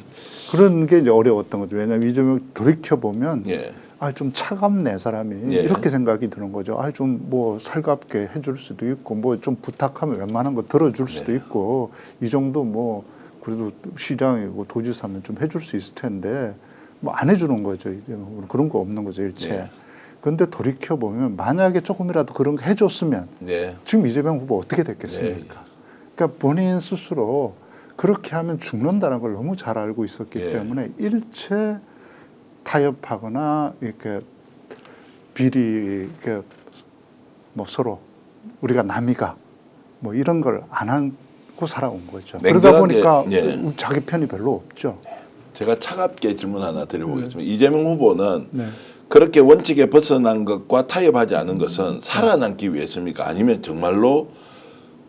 그런 게 이제 어려웠던 거죠. 왜냐하면 이재명 돌이켜 보면 예. 아, 좀 차갑네 사람이 예. 이렇게 생각이 드는 거죠. 아, 좀 뭐 살갑게 해줄 수도 있고 뭐 좀 부탁하면 웬만한 거 들어줄 수도 있고 이 정도 뭐 그래도 시장이고 도지사면 좀 해줄 수 있을 텐데 뭐 안 해주는 거죠. 이제 그런 거 없는 거죠 일체. 예. 그런데 돌이켜 보면 만약에 조금이라도 그런 거 해줬으면 예. 지금 이재명 후보 어떻게 됐겠습니까? 그러니까 본인 스스로 그렇게 하면 죽는다는 걸 너무 잘 알고 있었기 예. 때문에 일체 타협하거나 이렇게 비리 이렇게 뭐 서로 우리가 남이가 뭐 이런 걸 안 하고 살아온 거죠. 그러다 보니까 예. 자기 편이 별로 없죠. 제가 차갑게 질문 하나 드려보겠습니다. 이재명 후보는 네. 그렇게 원칙에 벗어난 것과 타협하지 않은 것은 살아남기 위해서입니까? 아니면 정말로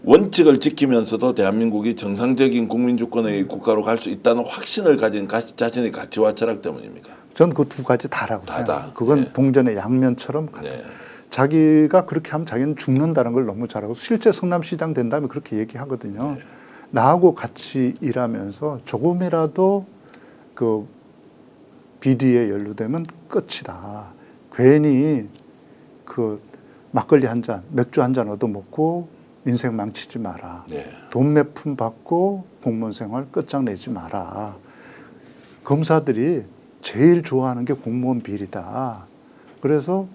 원칙을 지키면서도 대한민국이 정상적인 국민주권의 국가로 갈 수 있다는 확신을 가진 자신의 가치와 철학 때문입니까? 전 그 두 가지 다라고 다다. 생각해요. 그건 예. 동전의 양면처럼 같아요. 네. 자기가 그렇게 하면 자기는 죽는다는 걸 너무 잘 알고 실제 성남시장 된 다음에 그렇게 얘기하거든요. 네. 나하고 같이 일하면서 조금이라도 그 비리에 연루되면 끝이다. 괜히 그 막걸리 한 잔, 맥주 한 잔 얻어먹고 인생 망치지 마라. 네. 돈 몇 푼 받고 공무원 생활 끝장내지 마라. 검사들이 제일 좋아하는 게 공무원 비리다. 그래서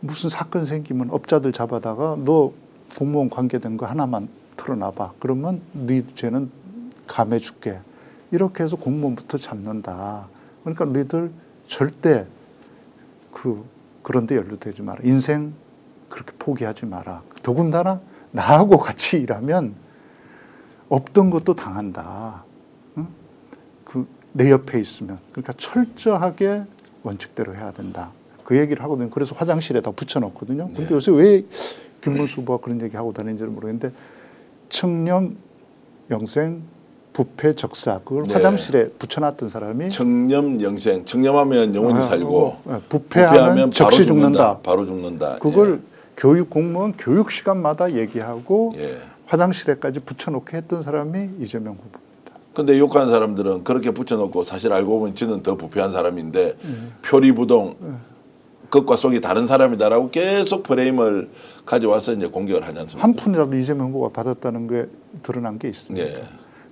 무슨 사건 생기면 업자들 잡아다가 너 공무원 관계된 거 하나만 털어놔봐. 그러면 네 죄는 감해줄게. 이렇게 해서 공무원부터 잡는다. 그러니까 너희들 절대 그런 데 연루되지 마라. 인생 그렇게 포기하지 마라. 더군다나 나하고 같이 일하면 없던 것도 당한다. 응? 내 옆에 있으면. 그러니까 철저하게 원칙대로 해야 된다. 그 얘기를 하거든요. 그래서 화장실에다 붙여놓거든요. 근데 네. 요새 왜 김문수 후보가 그런 얘기 하고 다니는지를 모르겠는데 청렴, 영생, 부패, 적사 그걸 네. 화장실에 붙여놨던 사람이 청렴 영생, 청렴하면 영원히 살고 부패하면 적시 죽는다. 바로 죽는다. 그걸 교육 공무원 교육 시간마다 얘기하고 예. 화장실에까지 붙여놓게 했던 사람이 이재명 후보입니다. 근데 욕하는 사람들은 그렇게 붙여놓고 사실 알고 보면 지는 더 부패한 사람인데 표리부동 겉과 속이 다른 사람이다라고 계속 프레임을 가져와서 이제 공격을 하지 않습니까? 한 푼이라도 이재명 후보가 받았다는 게 드러난 게 있습니다. 예.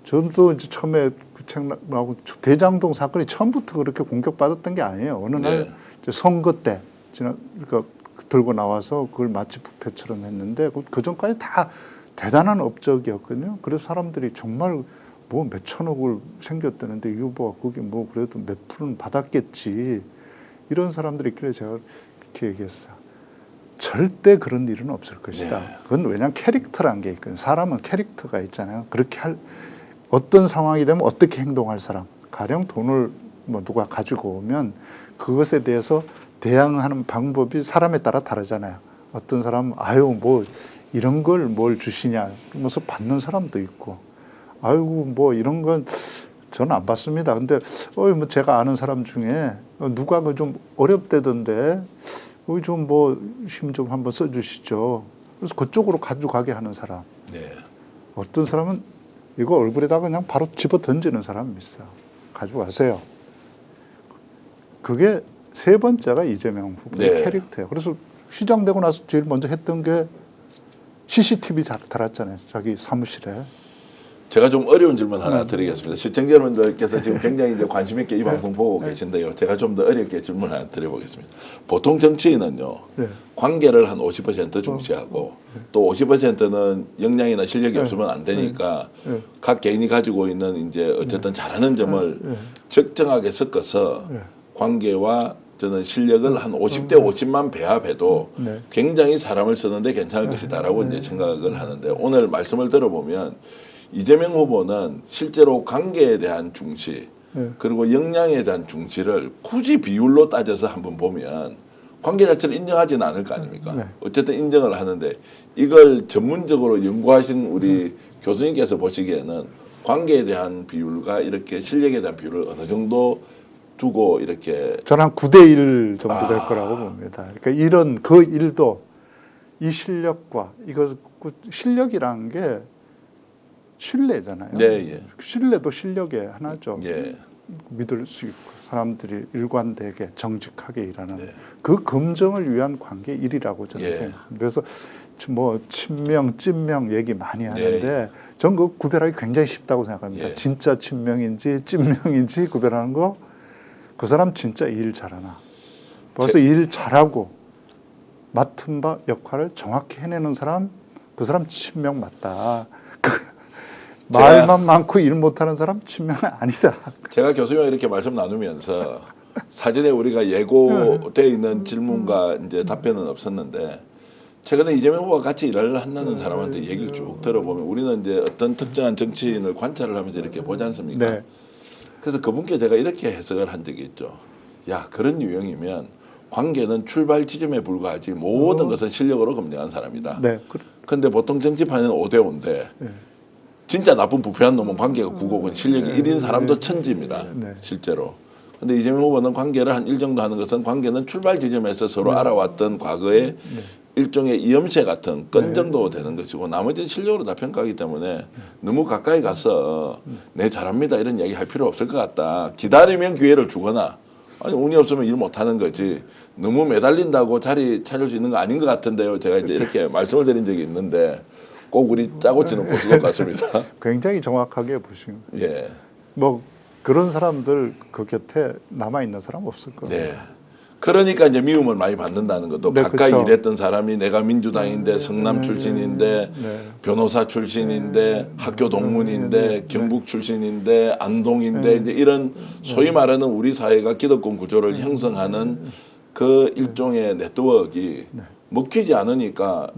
저도 이제 처음에 그 책 나오고 대장동 사건이 처음부터 그렇게 공격받았던 게 아니에요. 어느 날 네. 이제 선거 때 그러니까 들고 나와서 그걸 마치 부패처럼 했는데 그 전까지 다 대단한 업적이었거든요. 그래서 사람들이 정말 뭐 몇천억을 생겼다는데 이 후보가 거기 뭐 그래도 몇 푼은 받았겠지. 이런 사람들이 있길래 제가 이렇게 얘기했어요. 절대 그런 일은 없을 것이다. 네. 그건 왜냐하면 캐릭터란 게 있거든요. 사람은 캐릭터가 있잖아요. 그렇게 어떤 상황이 되면 어떻게 행동할 사람. 가령 돈을 뭐 누가 가지고 오면 그것에 대해서 대항하는 방법이 사람에 따라 다르잖아요. 어떤 사람은 아유 뭐 이런 걸 뭘 주시냐 그러면서 받는 사람도 있고 아이고 뭐 이런 건 저는 안 받습니다. 근데 뭐 제가 아는 사람 중에 누가 좀 어렵대던데 좀 뭐 힘 좀 한번 써주시죠. 그래서 그쪽으로 가져가게 하는 사람. 네. 어떤 사람은 이거 얼굴에다가 그냥 바로 집어 던지는 사람이 있어요. 가져가세요. 그게 세 번째가 이재명 후보의 네. 캐릭터예요. 그래서 시장 되고 나서 제일 먼저 했던 게 CCTV 달았잖아요. 자기 사무실에. 제가 좀 어려운 질문 하나 드리겠습니다. 시청자 여러분들께서 지금 굉장히 이제 관심 있게 이 방송 보고 계신데요. 제가 좀 더 어렵게 질문 하나 드려보겠습니다. 보통 정치인은요, 네. 관계를 한 50% 중시하고 또 50%는 역량이나 실력이 없으면 안 되니까 각 개인이 가지고 있는 이제 어쨌든 잘하는 점을 적정하게 섞어서 관계와 저는 실력을 한 50대 50만 배합해도 네. 굉장히 사람을 쓰는데 괜찮을 것이다라고 이제 생각을 하는데 오늘 말씀을 들어보면 이재명 후보는 실제로 관계에 대한 중시 그리고 역량에 대한 중시를 굳이 비율로 따져서 한번 보면 관계 자체를 인정하지는 않을 거 아닙니까? 네. 어쨌든 인정을 하는데 이걸 전문적으로 연구하신 우리 교수님께서 보시기에는 관계에 대한 비율과 이렇게 실력에 대한 비율을 어느 정도 두고 이렇게 저는 한 9대1 정도 될 거라고 봅니다. 그러니까 이런 그 일도 이 실력과 이거 실력이란 게 신뢰잖아요. 네, 예. 신뢰도 실력의 하나죠. 예. 믿을 수 있고 사람들이 일관되게 정직하게 일하는 네. 그 검증을 위한 관계 일이라고 저는 예. 생각합니다. 그래서 뭐 친명, 찐명 얘기 많이 하는데 전 그 구별하기 굉장히 쉽다고 생각합니다. 예. 진짜 친명인지 찐명인지 구별하는 거 그 사람 진짜 일 잘하나. 벌써 일 잘하고 맡은 바 역할을 정확히 해내는 사람 그 사람 친명 맞다. 말만 많고 일 못하는 사람 친명은 아니다. 제가 교수님과 이렇게 말씀 나누면서 사전에 우리가 예고돼 있는 질문과 이제 답변은 없었는데 최근에 이재명 후보가 같이 일을 한다는 사람한테 얘기를 쭉 들어보면 우리는 이제 어떤 특정한 정치인을 관찰을 하면서 이렇게 보지 않습니까? 네. 그래서 그분께 제가 이렇게 해석을 한 적이 있죠. 야, 그런 유형이면 관계는 출발 지점에 불과하지 모든 것은 실력으로 검증한 사람이다. 네. 그런데 보통 정치판은 5대5인데 진짜 나쁜 부패한 놈은 관계가 9고건 실력이 1인 사람도 천지입니다. 실제로. 근데 이재명 후보는 관계를 한 일 정도 하는 것은 관계는 출발 지점에서 서로 알아왔던 과거의 일종의 이염새 같은 건 정도 되는 것이고 나머지는 실력으로 다 평가하기 때문에 너무 가까이 가서 네 잘합니다 이런 이야기 할 필요 없을 것 같다. 기다리면 기회를 주거나 아니 운이 없으면 일 못하는 거지 너무 매달린다고 자리 찾을 수 있는 거 아닌 것 같은데요. 제가 이제 이렇게 말씀을 드린 적이 있는데 꼭 우리 짜고 치는 고수도 같습니다. 굉장히 정확하게 보신. 예. 뭐 그런 사람들 그 곁에 남아 있는 사람 없을 거예요. 네. 그러니까 이제 미움을 많이 받는다는 것도 네, 가까이 그렇죠. 일했던 사람이 내가 민주당인데 성남 출신인데 변호사 출신인데 학교 동문인데 경북 출신인데 안동인데 이제 이런 소위 말하는 우리 사회가 기득권 구조를 형성하는 그 일종의 네트워크가 먹히지 않으니까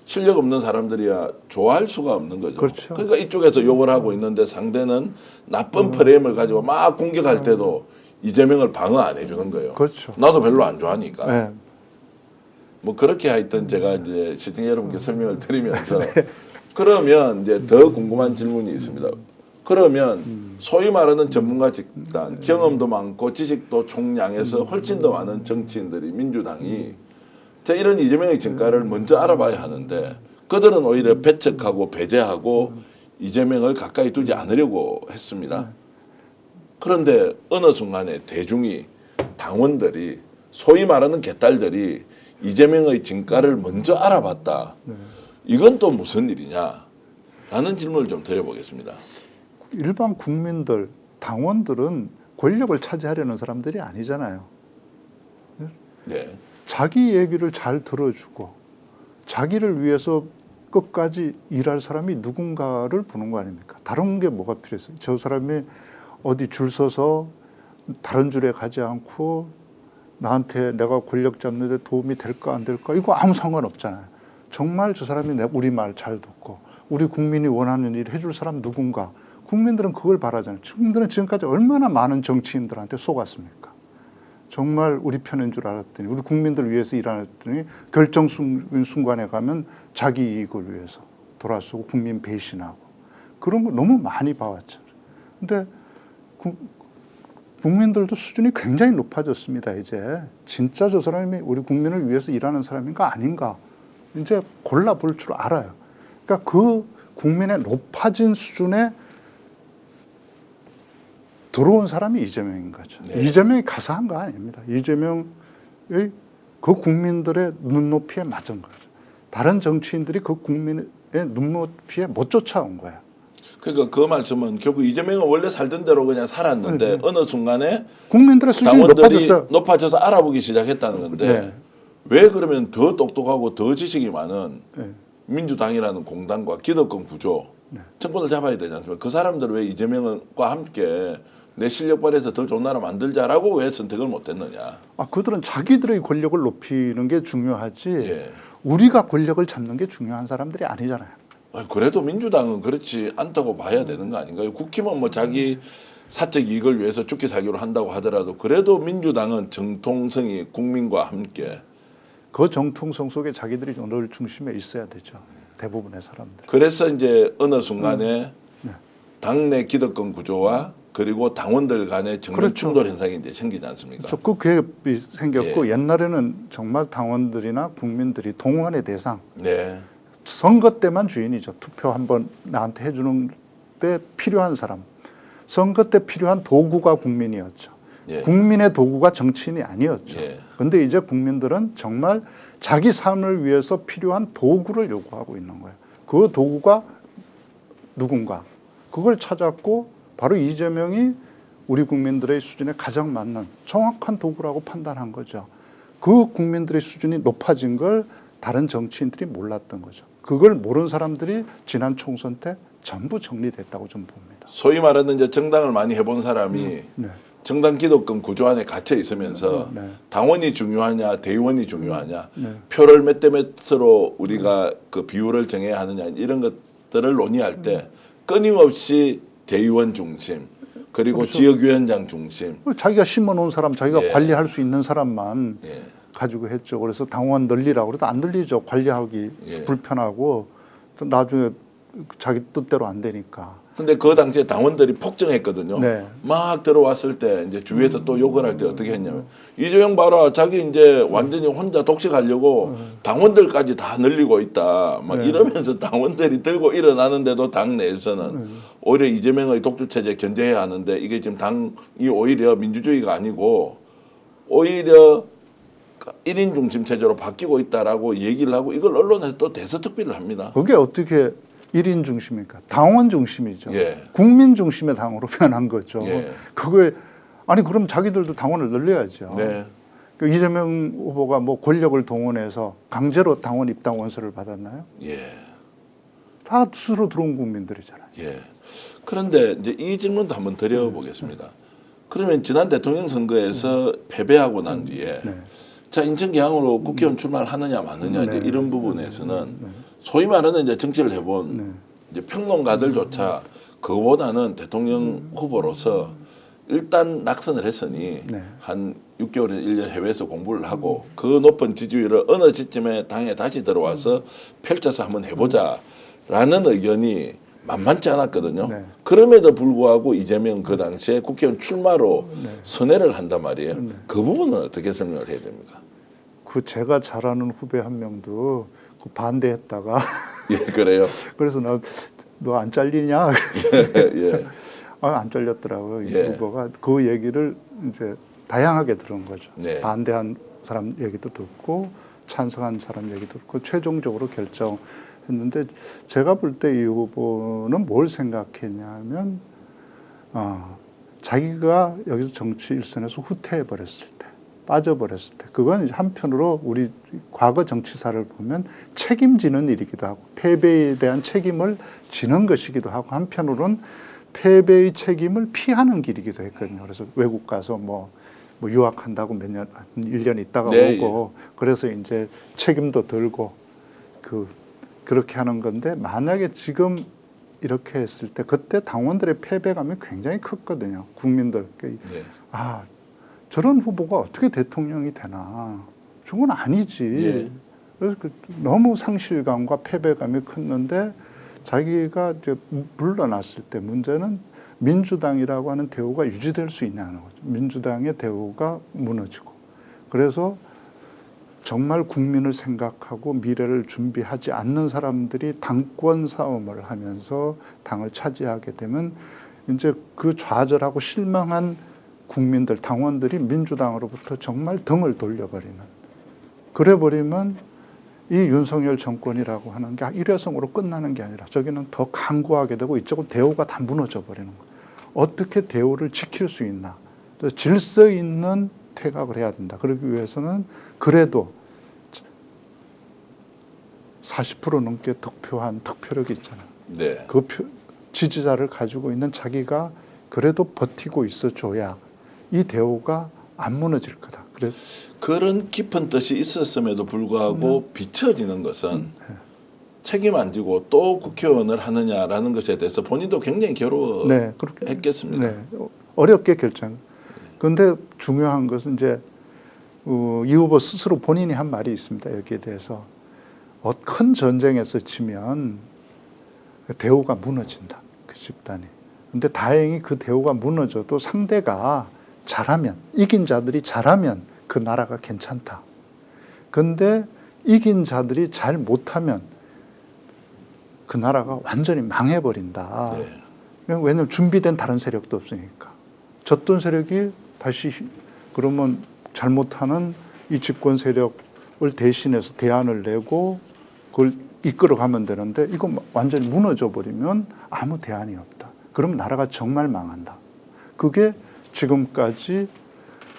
실력 없는 사람들이야 좋아할 수가 없는 거죠. 그렇죠. 그러니까 이쪽에서 욕을 하고 있는데 상대는 나쁜 프레임을 가지고 막 공격할 때도 이재명을 방어 안 해주는 거예요. 그렇죠. 나도 별로 안 좋아하니까. 네. 뭐 그렇게 하여튼 제가 이제 시청자 여러분께 설명을 드리면서 그러면 이제 더 궁금한 질문이 있습니다. 그러면 소위 말하는 전문가 집단, 경험도 많고 지식도 총량에서 훨씬 더 많은 정치인들이 민주당이 이런 이재명의 진가를 먼저 알아봐야 하는데 그들은 오히려 배척하고 배제하고 이재명을 가까이 두지 않으려고 했습니다. 그런데 어느 순간에 대중이 당원들이 소위 말하는 개딸들이 이재명의 진가를 먼저 알아봤다. 이건 또 무슨 일이냐라는 질문을 좀 드려보겠습니다. 일반 국민들, 당원들은 권력을 차지하려는 사람들이 아니잖아요. 네. 자기 얘기를 잘 들어주고 자기를 위해서 끝까지 일할 사람이 누군가를 보는 거 아닙니까? 다른 게 뭐가 필요했어요? 저 사람이 어디 줄 서서 다른 줄에 가지 않고 나한테 내가 권력 잡는 데 도움이 될까 안 될까 이거 아무 상관없잖아요. 정말 저 사람이 우리 말 잘 듣고 우리 국민이 원하는 일을 해줄 사람 누군가. 국민들은 그걸 바라잖아요. 국민들은 지금까지 얼마나 많은 정치인들한테 속았습니까? 정말 우리 편인 줄 알았더니 우리 국민들 위해서 일하더니 결정 순간에 가면 자기 이익을 위해서 돌아서고 국민 배신하고 그런 거 너무 많이 봐왔죠. 근데 국민들도 수준이 굉장히 높아졌습니다. 이제 진짜 저 사람이 우리 국민을 위해서 일하는 사람인가 아닌가 이제 골라볼 줄 알아요. 그러니까 그 국민의 높아진 수준에 들어온 사람이 이재명인 거죠. 네. 이재명이 가서 한 거 아닙니다. 이재명의 그 국민들의 눈높이에 맞은 거죠. 다른 정치인들이 그 국민의 눈높이에 못 쫓아온 거야. 그러니까 그 말씀은 결국 이재명은 원래 살던 대로 그냥 살았는데 어느 순간에 국민들의 수준이 당원들이 높아졌어요. 높아져서 알아보기 시작했다는 건데 네. 왜 그러면 더 똑똑하고 더 지식이 많은 네. 민주당이라는 공당과 기득권 구조 정권을 잡아야 되지 않습니까? 그 사람들 왜 이재명과 함께 내 실력 발휘해서 더 좋은 나라 만들자라고 왜 선택을 못했느냐? 그들은 자기들의 권력을 높이는 게 중요하지 예. 우리가 권력을 잡는 게 중요한 사람들이 아니잖아요. 그래도 민주당은 그렇지 않다고 봐야 되는 거 아닌가요? 국힘은 뭐 자기 사적 이익을 위해서 죽기 살기로 한다고 하더라도 그래도 민주당은 정통성이 국민과 함께 그 정통성 속에 자기들이 늘 중심에 있어야 되죠. 대부분의 사람들. 그래서 이제 어느 순간에 당내 기득권 구조와 그리고 당원들 간의 정면 그렇죠. 충돌 현상이 이제 생기지 않습니까? 그 갭이 생겼고 옛날에는 정말 당원들이나 국민들이 동원의 대상 네. 선거 때만 주인이죠. 투표 한번 나한테 해주는 때 필요한 사람. 선거 때 필요한 도구가 국민이었죠. 예. 국민의 도구가 정치인이 아니었죠. 예. 그런데 이제 국민들은 정말 자기 삶을 위해서 필요한 도구를 요구하고 있는 거예요. 그 도구가 누군가. 그걸 찾았고 바로 이재명이 우리 국민들의 수준에 가장 맞는 정확한 도구라고 판단한 거죠. 그 국민들의 수준이 높아진 걸 다른 정치인들이 몰랐던 거죠. 그걸 모르는 사람들이 지난 총선 때 전부 정리됐다고 좀 봅니다. 소위 말하는 이제 정당을 많이 해본 사람이 네. 정당 기득권 구조 안에 갇혀 있으면서 네. 당원이 중요하냐 대의원이 중요하냐 네. 표를 몇 대 몇으로 우리가 그 비율을 정해야 하느냐 이런 것들을 논의할 때 끊임없이 대의원 중심 그리고 그렇죠. 지역위원장 중심 자기가 심어놓은 사람, 자기가 예. 관리할 수 있는 사람만 예. 가지고 했죠. 그래서 당원 늘리라고 그래도 안 늘리죠. 관리하기 예. 불편하고 또 나중에 자기 뜻대로 안 되니까. 근데 그 당시에 당원들이 폭증했거든요. 네. 막 들어왔을 때 이제 주위에서 또 욕을 할 때 어떻게 했냐면 이재명 봐라 자기 이제 완전히 혼자 독식하려고 당원들까지 다 늘리고 있다. 막 네. 이러면서 당원들이 들고 일어나는데도 당 내에서는 오히려 이재명의 독주 체제 견제해야 하는데 이게 지금 당이 오히려 민주주의가 아니고 오히려 1인 중심 체제로 바뀌고 있다라고 얘기를 하고 이걸 언론에서 또 대서특필을 합니다. 그게 어떻게 1인 중심입니까? 당원 중심이죠. 예. 국민 중심의 당으로 변한 거죠. 예. 그걸 아니 그럼 자기들도 당원을 늘려야죠. 네. 그 이재명 후보가 뭐 권력을 동원해서 강제로 당원 입당 원서를 받았나요? 예. 다 스스로 들어온 국민들이잖아요. 예. 그런데 이제 이 질문도 한번 드려보겠습니다. 그러면 지난 대통령 선거에서 패배하고 난 뒤에 네. 자 인천계항으로 국회의원 출마를 하느냐 마느냐 이제 네. 이런 부분에서는 소위 말하는 이제 정치를 해본 네. 이제 평론가들조차 그거보다는 대통령 후보로서 일단 낙선을 했으니 네. 한 6개월에서 1년 해외에서 공부를 하고 그 높은 지지율을 어느 시점에 당에 다시 들어와서 펼쳐서 한번 해보자라는 의견이 만만치 않았거든요. 네. 그럼에도 불구하고 이재명 그 당시에 국회의원 출마로 선회를 한단 말이에요. 그 부분은 어떻게 설명을 해야 됩니까? 그 제가 잘 아는 후배 한 명도 그 반대했다가 예, 그래요. 그래서 너 안 잘리냐? 예. 안 잘렸더라고요. 이 예. 후보가 그 얘기를 이제 다양하게 들은 거죠. 네. 반대한 사람 얘기도 듣고 찬성한 사람 얘기도 듣고 최종적으로 결정했는데 제가 볼 때 이 후보는 뭘 생각했냐면 자기가 여기서 정치 일선에서 후퇴해 버렸을 때 빠져버렸을 때 그건 이제 한편으로 우리 과거 정치사를 보면 책임지는 일이기도 하고 패배에 대한 책임을 지는 것이기도 하고 한편으로는 패배의 책임을 피하는 길이기도 했거든요. 그래서 외국 가서 뭐 유학한다고 몇 년, 1년 있다가 네, 오고 그래서 이제 책임도 들고 그렇게 하는 건데 만약에 지금 이렇게 했을 때 그때 당원들의 패배감이 굉장히 컸거든요. 국민들. 네. 저런 후보가 어떻게 대통령이 되나. 저건 아니지. 예. 그래서 너무 상실감과 패배감이 컸는데 자기가 이제 물러났을 때 문제는 민주당이라고 하는 대우가 유지될 수 있냐는 거죠. 민주당의 대우가 무너지고. 그래서 정말 국민을 생각하고 미래를 준비하지 않는 사람들이 당권 싸움을 하면서 당을 차지하게 되면 이제 그 좌절하고 실망한 국민들, 당원들이 민주당으로부터 정말 등을 돌려버리는. 그래 버리면 이 윤석열 정권이라고 하는 게 일회성으로 끝나는 게 아니라 저기는 더 강구하게 되고 이쪽은 대우가 다 무너져 버리는 거예요. 어떻게 대우를 지킬 수 있나? 질서 있는 퇴각을 해야 된다. 그러기 위해서는 그래도 40% 넘게 득표한 득표력이 있잖아요. 네. 그 지지자를 가지고 있는 자기가 그래도 버티고 있어줘야 이 대우가 안 무너질 거다. 그래 그런 깊은 뜻이 있었음에도 불구하고 비춰지는 것은 책임 안 지고 또 국회의원을 하느냐라는 것에 대해서 본인도 굉장히 네, 그렇게 괴로워했겠습니다. 네, 어렵게 결정. 그런데 중요한 것은 이제 이 후보 스스로 본인이 한 말이 있습니다. 여기에 대해서 큰 전쟁에서 지면 대우가 무너진다. 그 집단이. 근데 다행히 그 대우가 무너져도 상대가 잘하면, 이긴 자들이 잘하면 그 나라가 괜찮다. 근데 이긴 자들이 잘 못하면 그 나라가 완전히 망해버린다. 네. 왜냐하면 준비된 다른 세력도 없으니까. 졌던 세력이 다시 그러면 잘못하는 이 집권 세력을 대신해서 대안을 내고 그걸 이끌어가면 되는데 이거 완전히 무너져 버리면 아무 대안이 없다. 그럼 나라가 정말 망한다. 그게 지금까지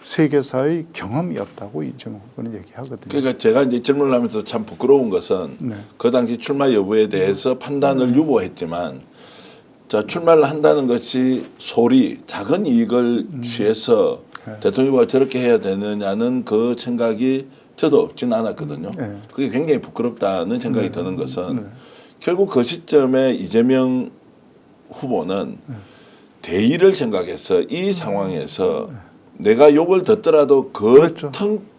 세계사의 경험이었다고 이재명 후보는 얘기하거든요. 그러니까 제가 이제 질문을 하면서 참 부끄러운 것은 네. 그 당시 출마 여부에 대해서 판단을 유보했지만 자 출마를 한다는 것이 소리 작은 이익을 취해서 네. 대통령 후보가 저렇게 해야 되느냐는 그 생각이 저도 없진 않았거든요. 네. 그게 굉장히 부끄럽다는 생각이 드는 것은 네. 결국 그 시점에 이재명 후보는 대의를 생각해서 이 상황에서 내가 욕을 듣더라도 그렇죠.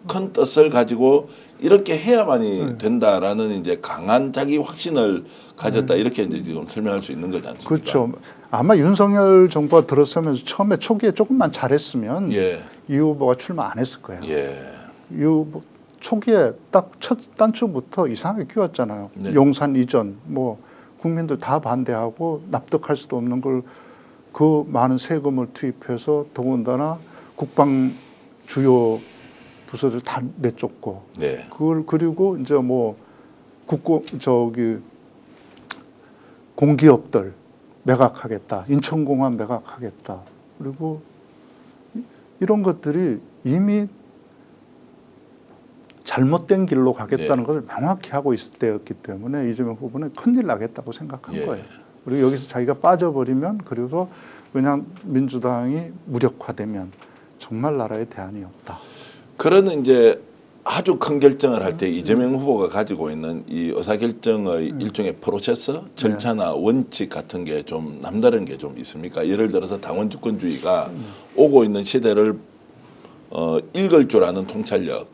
큰 뜻을 가지고 이렇게 해야만이 된다라는 이제 강한 자기 확신을 가졌다 이렇게 이제 지금 설명할 수 있는 거지 않습니까? 그렇죠. 아마 윤석열 정부가 들어서면서 처음에 초기에 조금만 잘했으면 예, 이 후보가 출마 안 했을 거예요. 예, 이 후보 초기에 딱 첫 단추부터 이상하게 끼웠잖아요. 네. 용산 이전 뭐 국민들 다 반대하고 납득할 수도 없는 걸 그 많은 세금을 투입해서 더군다나 국방 주요 부서를 다 내쫓고 네, 그걸 그리고 이제 뭐 공기업들 매각하겠다, 인천공항 매각하겠다, 그리고 이런 것들이 이미 잘못된 길로 가겠다는 네. 것을 명확히 하고 있을 때였기 때문에 이재명 후보는 큰일 나겠다고 생각한 예. 거예요. 그리고 여기서 자기가 빠져버리면 그리고 그냥 민주당이 무력화되면 정말 나라에 대안이 없다. 그런 이제 아주 큰 결정을 할 때 이재명 후보가 가지고 있는 이 의사결정의 일종의 프로세스, 절차나 원칙 같은 게 좀 남다른 게 좀 있습니까? 예를 들어서 당원 주권주의가 오고 있는 시대를 읽을 줄 아는 통찰력,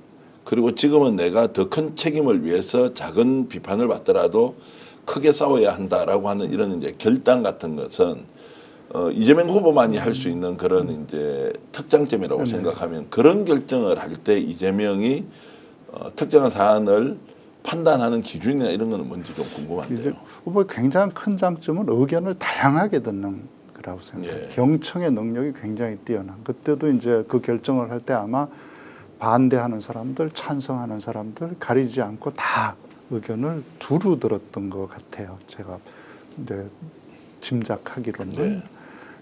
그리고 지금은 내가 더 큰 책임을 위해서 작은 비판을 받더라도 크게 싸워야 한다라고 하는 이런 이제 결단 같은 것은 이재명 후보만이 할 수 있는 그런 이제 특장점이라고 생각하면 그런 결정을 할 때 이재명이 특정한 사안을 판단하는 기준이나 이런 거는 뭔지 좀 궁금한데요. 후보의 굉장히 큰 장점은 의견을 다양하게 듣는 거라고 생각해요. 예. 경청의 능력이 굉장히 뛰어난. 그때도 이제 그 결정을 할 때 아마 반대하는 사람들, 찬성하는 사람들 가리지 않고 다 의견을 두루 들었던 것 같아요. 제가 이제 짐작하기로는. 네.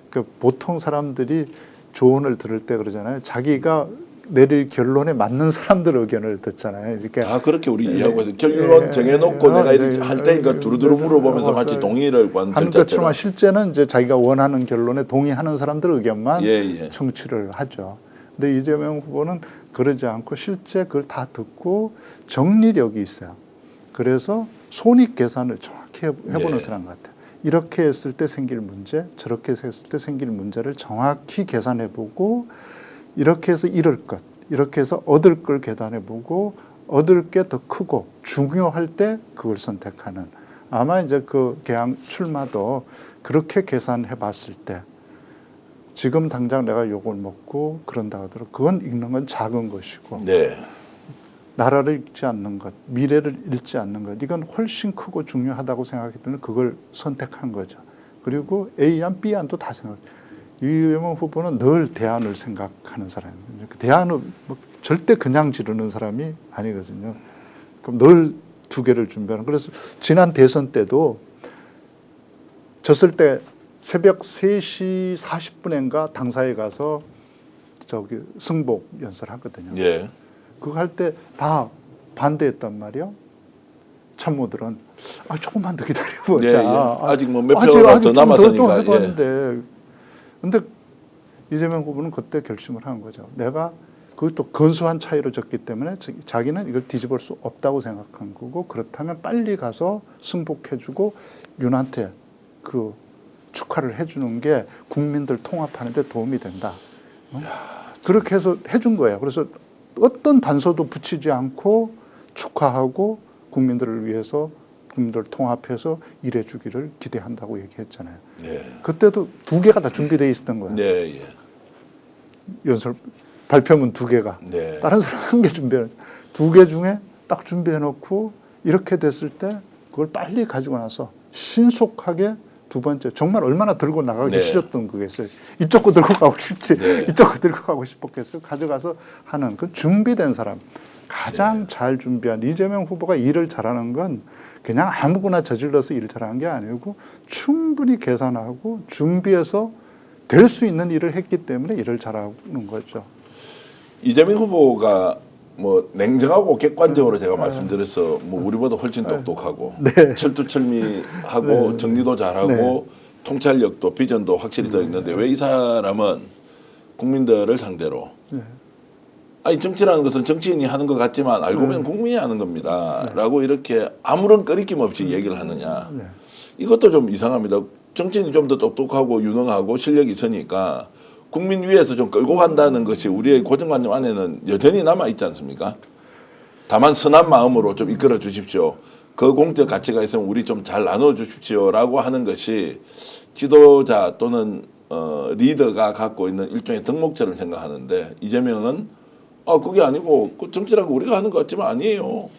그 보통 사람들이 조언을 들을 때 그러잖아요. 자기가 내릴 결론에 맞는 사람들 의견을 듣잖아요. 이렇게 다 그렇게 우리 이해하고 있어요. 결론 정해놓고 내가 이렇게 할 때니까 두루두루 물어보면서 마치 동의를 구하는 하는 절차처럼. 것처럼 실제는 이제 자기가 원하는 결론에 동의하는 사람들 의견만 예. 청취를 하죠. 근데 이재명 후보는 그러지 않고 실제 그걸 다 듣고 정리력이 있어요. 그래서 손익 계산을 정확히 해보는 예. 사람 같아요. 이렇게 했을 때 생길 문제, 저렇게 했을 때 생길 문제를 정확히 계산해보고 이렇게 해서 잃을 것, 이렇게 해서 얻을 걸 계산해보고 얻을 게 더 크고 중요할 때 그걸 선택하는. 아마 이제 그 개항 출마도 그렇게 계산해봤을 때 지금 당장 내가 욕을 먹고 그런다 하더라도 그건 읽는 건 작은 것이고 네. 나라를 잃지 않는 것, 미래를 잃지 않는 것, 이건 훨씬 크고 중요하다고 생각했기 때문에 그걸 선택한 거죠. 그리고 A안, B안도 다 생각. 이재명 후보는 늘 대안을 생각하는 사람입니다. 대안을 뭐 절대 그냥 지르는 사람이 아니거든요. 그럼 늘 두 개를 준비하는. 그래서 지난 대선 때도 졌을 때 새벽 3시 40분인가 당사에 가서 저기 승복 연설하거든요. 예. 그거 할 때 다 반대했단 말이야. 참모들은 조금만 더 기다려보자. 예, 예. 아직 뭐 몇 표가 더 남았으니까. 해봤는데, 근데 이재명 후보는 그때 결심을 한 거죠. 내가 그것도 근소한 차이로 졌기 때문에 자기는 이걸 뒤집을 수 없다고 생각한 거고, 그렇다면 빨리 가서 승복해주고 윤한테 그 축하를 해주는 게 국민들 통합하는 데 도움이 된다. 그렇게 해서 해준 거예요. 그래서 어떤 단서도 붙이지 않고 축하하고 국민들을 위해서 국민들을 통합해서 일해주기를 기대한다고 얘기했잖아요. 예. 그때도 두 개가 다 준비되어 있었던 거예요. 예, 예. 연설 발표문 두 개가. 네. 다른 사람 한 개 준비해. 두 개 중에 딱 준비해 놓고 이렇게 됐을 때 그걸 빨리 가지고 나서 신속하게 두 번째 정말 얼마나 들고 나가기 네. 싫었던 거겠어요. 이쪽 거 들고 가고 싶지. 네. 이쪽 거 들고 가고 싶었겠어요. 가져가서 하는 그 준비된 사람. 가장 네. 잘 준비한 이재명 후보가 일을 잘하는 건 그냥 아무거나 저질러서 일을 잘하는 게 아니고 충분히 계산하고 준비해서 될 수 있는 일을 했기 때문에 일을 잘하는 거죠. 이재명 후보가 뭐 냉정하고 객관적으로 제가 말씀드려서 뭐 우리보다 훨씬 똑똑하고 철두철미하고 정리도 잘하고 통찰력도 비전도 확실히 더 있는데 왜 이 사람은 국민들을 상대로 아니 정치라는 것은 정치인이 하는 것 같지만 알고 보면 국민이 하는 겁니다라고 이렇게 아무런 꺼리낌 없이 얘기를 하느냐. 이것도 좀 이상합니다. 정치인이 좀 더 똑똑하고 유능하고 실력이 있으니까 국민 위에서 좀 끌고 간다는 것이 우리의 고정관념 안에는 여전히 남아 있지 않습니까? 다만 선한 마음으로 좀 이끌어 주십시오. 그 공적 가치가 있으면 우리 좀 잘 나눠 주십시오라고 하는 것이 지도자 또는 리더가 갖고 있는 일종의 덕목처럼 생각하는데 이재명은 그게 아니고 그 정치라는 거 우리가 하는 것 같지만 아니에요.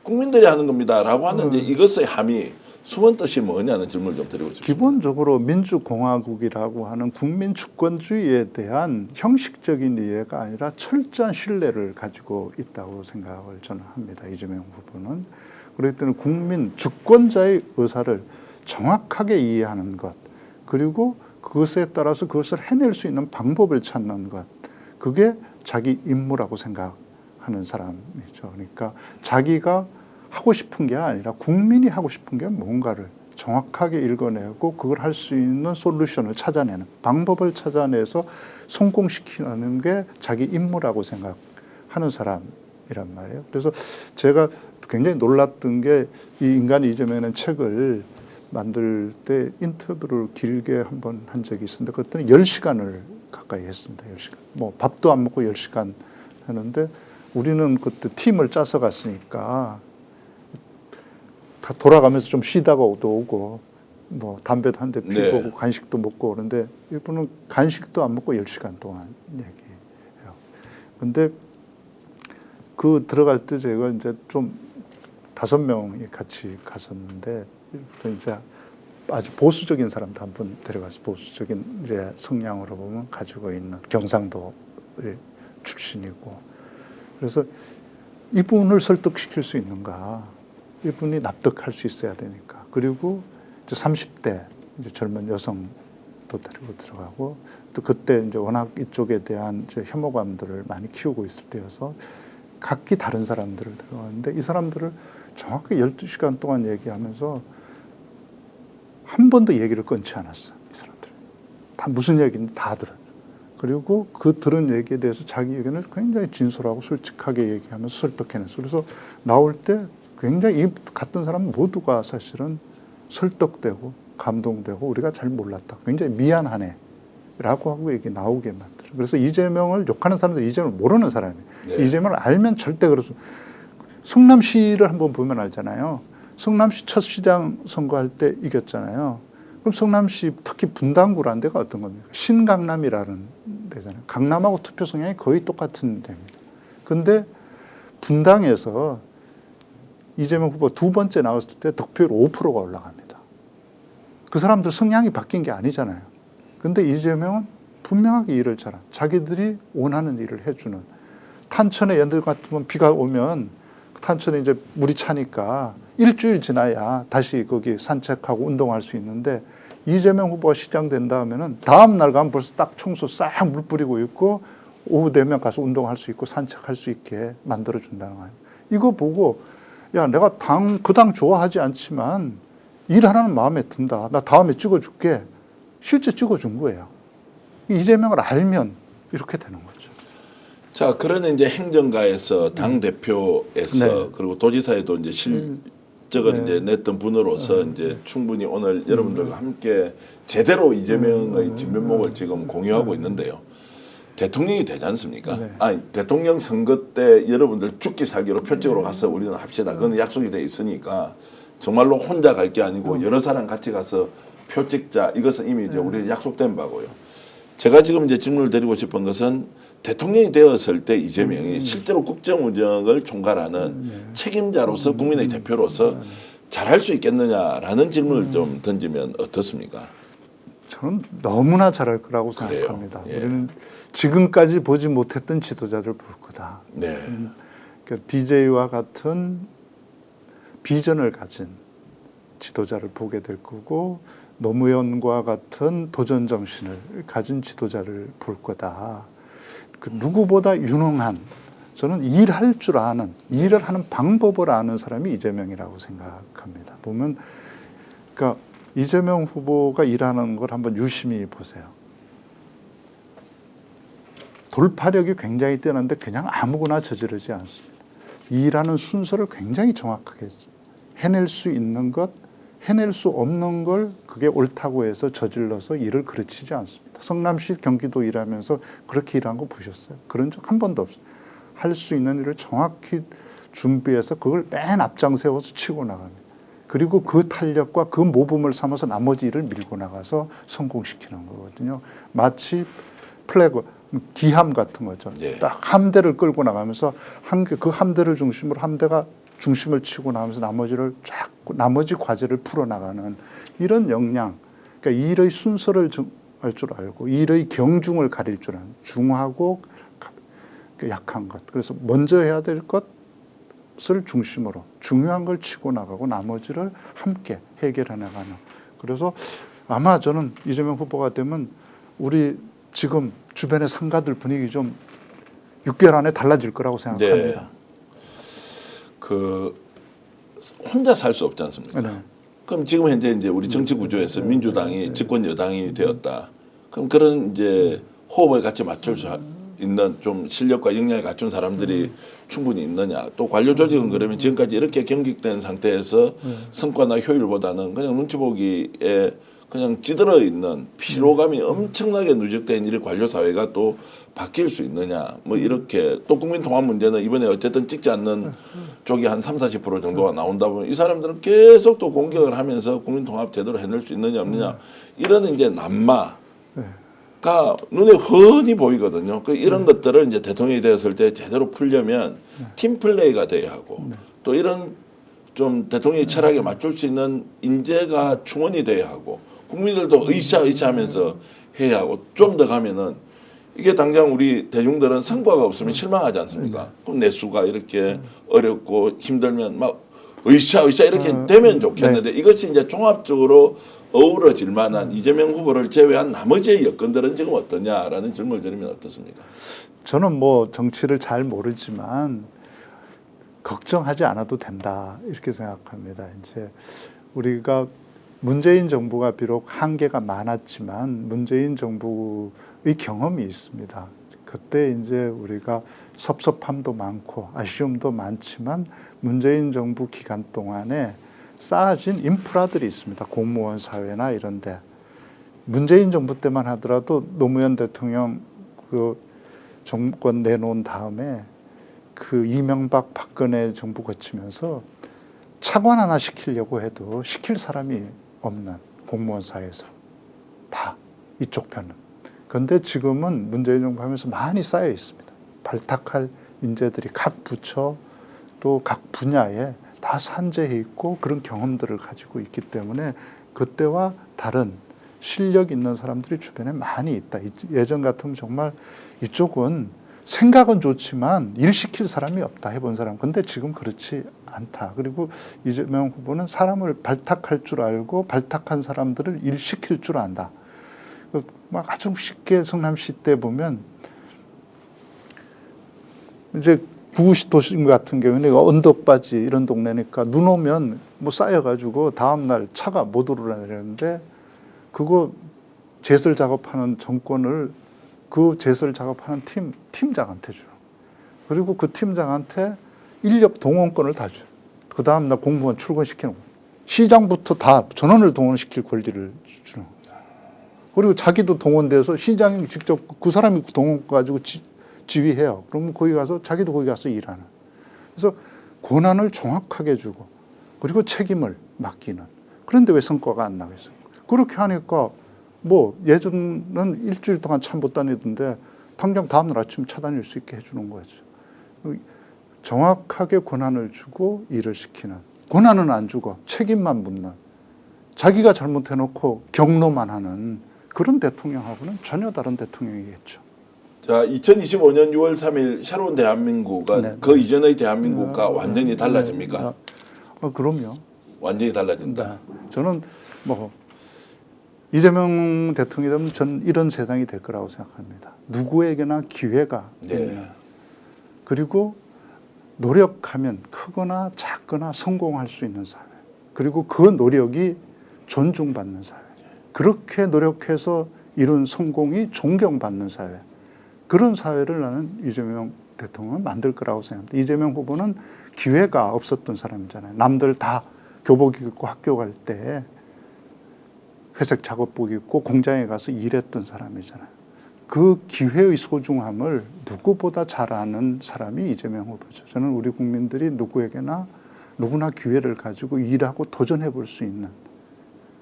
국민들이 하는 겁니다라고 하는 이제 이것의 함이 숨은 뜻이 뭐냐는 질문을 좀 드리고 싶습니다. 기본적으로 민주공화국이라고 하는 국민 주권주의에 대한 형식적인 이해가 아니라 철저한 신뢰를 가지고 있다고 생각을 저는 합니다. 이재명 후보는. 그렇기 때문에 국민 주권자의 의사를 정확하게 이해하는 것, 그리고 그것에 따라서 그것을 해낼 수 있는 방법을 찾는 것, 그게 자기 임무라고 생각하는 사람이죠. 그러니까 자기가 하고 싶은 게 아니라 국민이 하고 싶은 게 뭔가를 정확하게 읽어내고 그걸 할 수 있는 솔루션을 찾아내는 방법을 찾아내서 성공시키는 게 자기 임무라고 생각하는 사람이란 말이에요. 그래서 제가 굉장히 놀랐던 게 이 인간 이재명이라는 책을 만들 때 인터뷰를 길게 한번 한 적이 있었는데 그때는 10시간을 가까이 했습니다. 10시간. 뭐 밥도 안 먹고 10시간 하는데 우리는 그때 팀을 짜서 갔으니까 다 돌아가면서 좀 쉬다가 오고 뭐 담배도 한 대 피우고 네. 간식도 먹고 그런데 이분은 간식도 안 먹고 10시간 동안 얘기해요. 근데 그 들어갈 때 제가 이제 좀 5명이 같이 갔었는데 이제 아주 보수적인 사람도 한 분 데려가서 보수적인 이제 성향으로 보면 가지고 있는 경상도 출신이고 그래서 이분을 설득시킬 수 있는가? 이분이 납득할 수 있어야 되니까. 그리고 이제 30대 이제 젊은 여성도 데리고 들어가고 또 그때 이제 워낙 이쪽에 대한 이제 혐오감들을 많이 키우고 있을 때여서 각기 다른 사람들을 들어갔는데 이 사람들을 정확히 12시간 동안 얘기하면서 한 번도 얘기를 끊지 않았어. 이 사람들. 다 무슨 얘기인지 다 들어요. 그리고 그 들은 얘기에 대해서 자기 의견을 굉장히 진솔하고 솔직하게 얘기하면서 설득해냈어. 그래서 나올 때 굉장히 이 같은 사람 모두가 사실은 설득되고 감동되고 우리가 잘 몰랐다. 굉장히 미안하네. 라고 하고 얘기 나오게 만들어. 그래서 이재명을 욕하는 사람들 이재명을 모르는 사람이에요. 네. 이재명을 알면 절대 그렇소. 성남시를 한번 보면 알잖아요. 성남시 첫 시장 선거할 때 이겼잖아요. 그럼 성남시 특히 분당구라는 데가 어떤 겁니까? 신강남이라는 데잖아요. 강남하고 투표 성향이 거의 똑같은 데입니다. 근데 분당에서 이재명 후보 두 번째 나왔을 때 득표율 5%가 올라갑니다. 그 사람들 성향이 바뀐 게 아니잖아요. 근데 이재명은 분명하게 일을 자기들이 원하는 일을 해주는 탄천에 예를 같으면 비가 오면 탄천에 이제 물이 차니까 일주일 지나야 다시 거기 산책하고 운동할 수 있는데 이재명 후보가 시장 된다 하면은 다음 날 가면 벌써 딱 청소 싹 물 뿌리고 있고 오후 되면 가서 운동할 수 있고 산책할 수 있게 만들어 준다는 거예요. 이거 보고 야 내가 그 당 좋아하지 않지만 일하라는 마음에 든다. 나 다음에 찍어줄게. 실제 찍어준 거예요. 이재명을 알면 이렇게 되는 거죠. 자, 그러는 이제 행정가에서 당 대표에서 네. 그리고 도지사에도 이제 실적을 이제 냈던 분으로서 이제 충분히 오늘 여러분들과 함께 제대로 이재명의 진면목을 지금 공유하고 있는데요. 대통령이 되지 않습니까? 네. 아니, 대통령 선거 때 여러분들 죽기 살기로 표적으로 가서 우리는 합시다. 그건 약속이 돼 있으니까 정말로 혼자 갈 게 아니고 여러 사람 같이 가서 표 찍자. 이것은 이미 이제 우리 약속된 바고요. 제가 지금 이제 질문을 드리고 싶은 것은 대통령이 되었을 때 이재명이 실제로 국정 운영을 총괄하는 책임자로서 국민의 대표로서 잘할 수 있겠느냐라는 질문을 좀 던지면 어떻습니까? 저는 너무나 잘할 거라고 그래요. 생각합니다. 예. 우리는 지금까지 보지 못했던 지도자를 볼 거다. 네. 그러니까 DJ와 같은 비전을 가진 지도자를 보게 될 거고 노무현과 같은 도전 정신을 가진 지도자를 볼 거다. 그 누구보다 유능한 저는 일할 줄 아는 일을 하는 방법을 아는 사람이 이재명이라고 생각합니다. 보면 그러니까 이재명 후보가 일하는 걸 한번 유심히 보세요. 돌파력이 굉장히 뛰어난데 그냥 아무거나 저지르지 않습니다. 일하는 순서를 굉장히 정확하게 해낼 수 있는 것, 해낼 수 없는 걸 그게 옳다고 해서 저질러서 일을 그르치지 않습니다. 성남시 경기도 일하면서 그렇게 일한 거 보셨어요? 그런 적 한 번도 없어요. 할 수 있는 일을 정확히 준비해서 그걸 맨 앞장 세워서 치고 나갑니다. 그리고 그 탄력과 그 모범을 삼아서 나머지 일을 밀고 나가서 성공시키는 거거든요. 마치 플래그, 기함 같은 거죠. 예. 딱 함대를 끌고 나가면서 그 함대를 중심으로 함대가 중심을 치고 나가면서 나머지 과제를 풀어나가는 이런 역량. 그러니까 일의 순서를 알 줄 알고 일의 경중을 가릴 줄 아는 중하고 약한 것. 그래서 먼저 해야 될 것을 중심으로 중요한 걸 치고 나가고 나머지를 함께 해결해 나가는. 그래서 아마 저는 이재명 후보가 되면 우리 지금 주변의 상가들 분위기 좀 6개월 안에 달라질 거라고 생각합니다. 네. 그 혼자 살 수 없지 않습니까? 네. 그럼 지금 현재 이제 우리 정치 구조에서 민주당이 집권 여당이 되었다. 그럼 그런 이제 호흡을 같이 맞출 수 있는 좀 실력과 역량을 갖춘 사람들이 충분히 있느냐. 또 관료 조직은 그러면 지금까지 이렇게 경직된 상태에서 성과나 효율보다는 그냥 눈치 보기에 그냥 찌들어 있는 피로감이 엄청나게 누적된 이 관료 사회가 또 바뀔 수 있느냐. 뭐 이렇게 또 국민 통합 문제는 이번에 어쨌든 찍지 않는 쪽이 한 30~40% 정도가 나온다 보면 이 사람들은 계속 또 공격을 하면서 국민 통합 제대로 해낼 수 있느냐 없느냐 이런 이제 난마가 눈에 훤히 보이거든요. 이런 것들을 이제 대통령이 되었을 때 제대로 풀려면 팀 플레이가 돼야 하고 또 이런 좀 대통령의 철학에 맞출 수 있는 인재가 충원이 돼야 하고 국민들도 으쌰으쌰하면서 해야 하고 좀 더 가면은 이게 당장 우리 대중들은 성과가 없으면 실망하지 않습니까? 그럼 내수가 이렇게 어렵고 힘들면 막 으쌰으쌰 이렇게 되면 좋겠는데 이것이 이제 종합적으로 어우러질 만한 이재명 후보를 제외한 나머지의 여건들은 지금 어떠냐라는 질문을 드리면 어떻습니까? 저는 뭐 정치를 잘 모르지만 걱정하지 않아도 된다 이렇게 생각합니다. 이제 우리가 문재인 정부가 비록 한계가 많았지만 문재인 정부의 경험이 있습니다. 그때 이제 우리가 섭섭함도 많고 아쉬움도 많지만 문재인 정부 기간 동안에 쌓아진 인프라들이 있습니다. 공무원 사회나 이런 데. 문재인 정부 때만 하더라도 노무현 대통령 그 정권 내놓은 다음에 그 이명박 박근혜 정부 거치면서 차관 하나 시키려고 해도 시킬 사람이 없는 공무원 사회에서 다 이쪽 편은. 그런데 지금은 문재인 정부 하면서 많이 쌓여 있습니다. 발탁할 인재들이 각 부처 또 각 분야에 다 산재해 있고 그런 경험들을 가지고 있기 때문에 그때와 다른 실력 있는 사람들이 주변에 많이 있다. 예전 같으면 정말 이쪽은 생각은 좋지만 일 시킬 사람이 없다, 해본 사람. 근데 지금 그렇지 않다. 그리고 이재명 후보는 사람을 발탁할 줄 알고 발탁한 사람들을 일 시킬 줄 안다. 막 아주 쉽게 성남시 때 보면 이제 구시 도심 같은 경우는 언덕바지 이런 동네니까 눈 오면 뭐 쌓여가지고 다음날 차가 못 오르내리는데 그거 제설 작업하는 정권을 그 제설 작업하는 팀장한테 줘요. 그리고 그 팀장한테 인력 동원권을 다 줘요. 그 다음날 공무원 출근시키는 거예요. 시장부터 다 전원을 동원시킬 권리를 주는 거예요. 그리고 자기도 동원돼서 시장이 직접 그 사람이 동원 가지고 지휘해요. 그러면 거기 가서 자기도 거기 가서 일하는. 그래서 권한을 정확하게 주고 그리고 책임을 맡기는. 그런데 왜 성과가 안 나겠어요? 그렇게 하니까 뭐 예전은 일주일 동안 차 못 다니던데 당장 다음날 아침 차 다닐 수 있게 해주는 거죠. 정확하게 권한을 주고 일을 시키는. 권한은 안 주고 책임만 묻는. 자기가 잘못해놓고 경로만 하는 그런 대통령하고는 전혀 다른 대통령이겠죠. 자, 2025년 6월 3일 새로운 대한민국은 네. 그 이전의 대한민국과 완전히 달라집니까? 그럼요. 완전히 달라진다. 네. 저는 뭐 이재명 대통령이 되면 저는 이런 세상이 될 거라고 생각합니다. 누구에게나 기회가 있는. 그리고 노력하면 크거나 작거나 성공할 수 있는 사회. 그리고 그 노력이 존중받는 사회. 그렇게 노력해서 이룬 성공이 존경받는 사회. 그런 사회를 나는 이재명 대통령은 만들 거라고 생각합니다. 이재명 후보는 기회가 없었던 사람이잖아요. 남들 다 교복 입고 학교 갈 때 회색 작업복 입고 공장에 가서 일했던 사람이잖아요. 그 기회의 소중함을 누구보다 잘 아는 사람이 이재명 후보죠. 저는 우리 국민들이 누구나 기회를 가지고 일하고 도전해 볼 수 있는,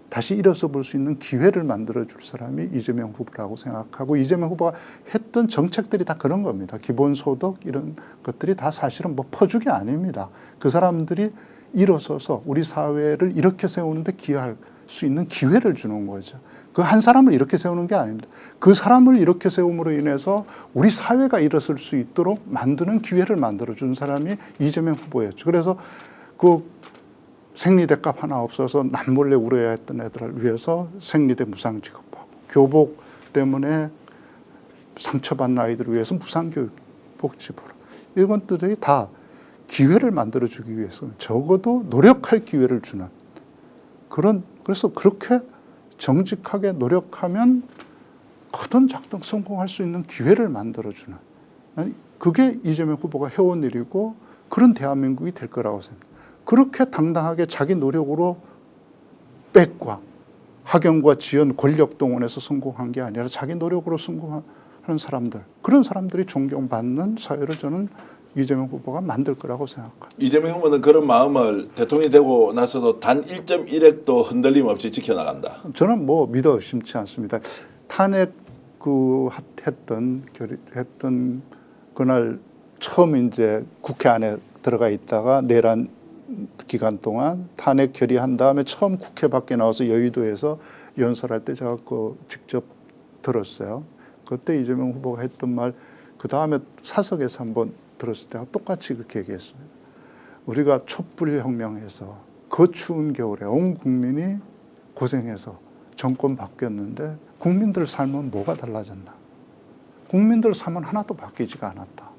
다시 일어서 볼 수 있는 기회를 만들어 줄 사람이 이재명 후보라고 생각하고, 이재명 후보가 했던 정책들이 다 그런 겁니다. 기본소득 이런 것들이 다 사실은 뭐 퍼주기 아닙니다. 그 사람들이 일어서서 우리 사회를 이렇게 세우는데 기여할 수 있는 기회를 주는 거죠. 그 한 사람을 이렇게 세우는 게 아닙니다. 그 사람을 이렇게 세움으로 인해서 우리 사회가 일어설 수 있도록 만드는 기회를 만들어 준 사람이 이재명 후보였죠. 그래서 그 생리대 값 하나 없어서 남몰래 울어야 했던 애들을 위해서 생리대 무상 지급하고, 교복 때문에 상처받는 아이들을 위해서 무상교육 복지부로, 이런 것들이 다 기회를 만들어주기 위해서 적어도 노력할 기회를 주는 그래서 그렇게 정직하게 노력하면 크든 작든 성공할 수 있는 기회를 만들어주는, 그게 이재명 후보가 해온 일이고 그런 대한민국이 될 거라고 생각합니다. 그렇게 당당하게 자기 노력으로 백과 학연과 지연 권력 동원해서 성공한 게 아니라 자기 노력으로 성공하는 사람들, 그런 사람들이 존경받는 사회를 저는 이재명 후보가 만들 거라고 생각합니다. 이재명 후보는 그런 마음을 대통령이 되고 나서도 단 1.1핵도 흔들림 없이 지켜나간다. 저는 뭐 믿어 심지 않습니다. 탄핵 했던 그날 처음 이제 국회 안에 들어가 있다가 내란 기간 동안 탄핵 결의한 다음에 처음 국회 밖에 나와서 여의도에서 연설할 때 제가 직접 들었어요. 그때 이재명 후보가 했던 말, 그 다음에 사석에서 한번 들었을 때와 똑같이 그렇게 얘기했습니다. 우리가 촛불혁명에서 그 추운 겨울에 온 국민이 고생해서 정권 바뀌었는데 국민들 삶은 뭐가 달라졌나? 국민들 삶은 하나도 바뀌지가 않았다.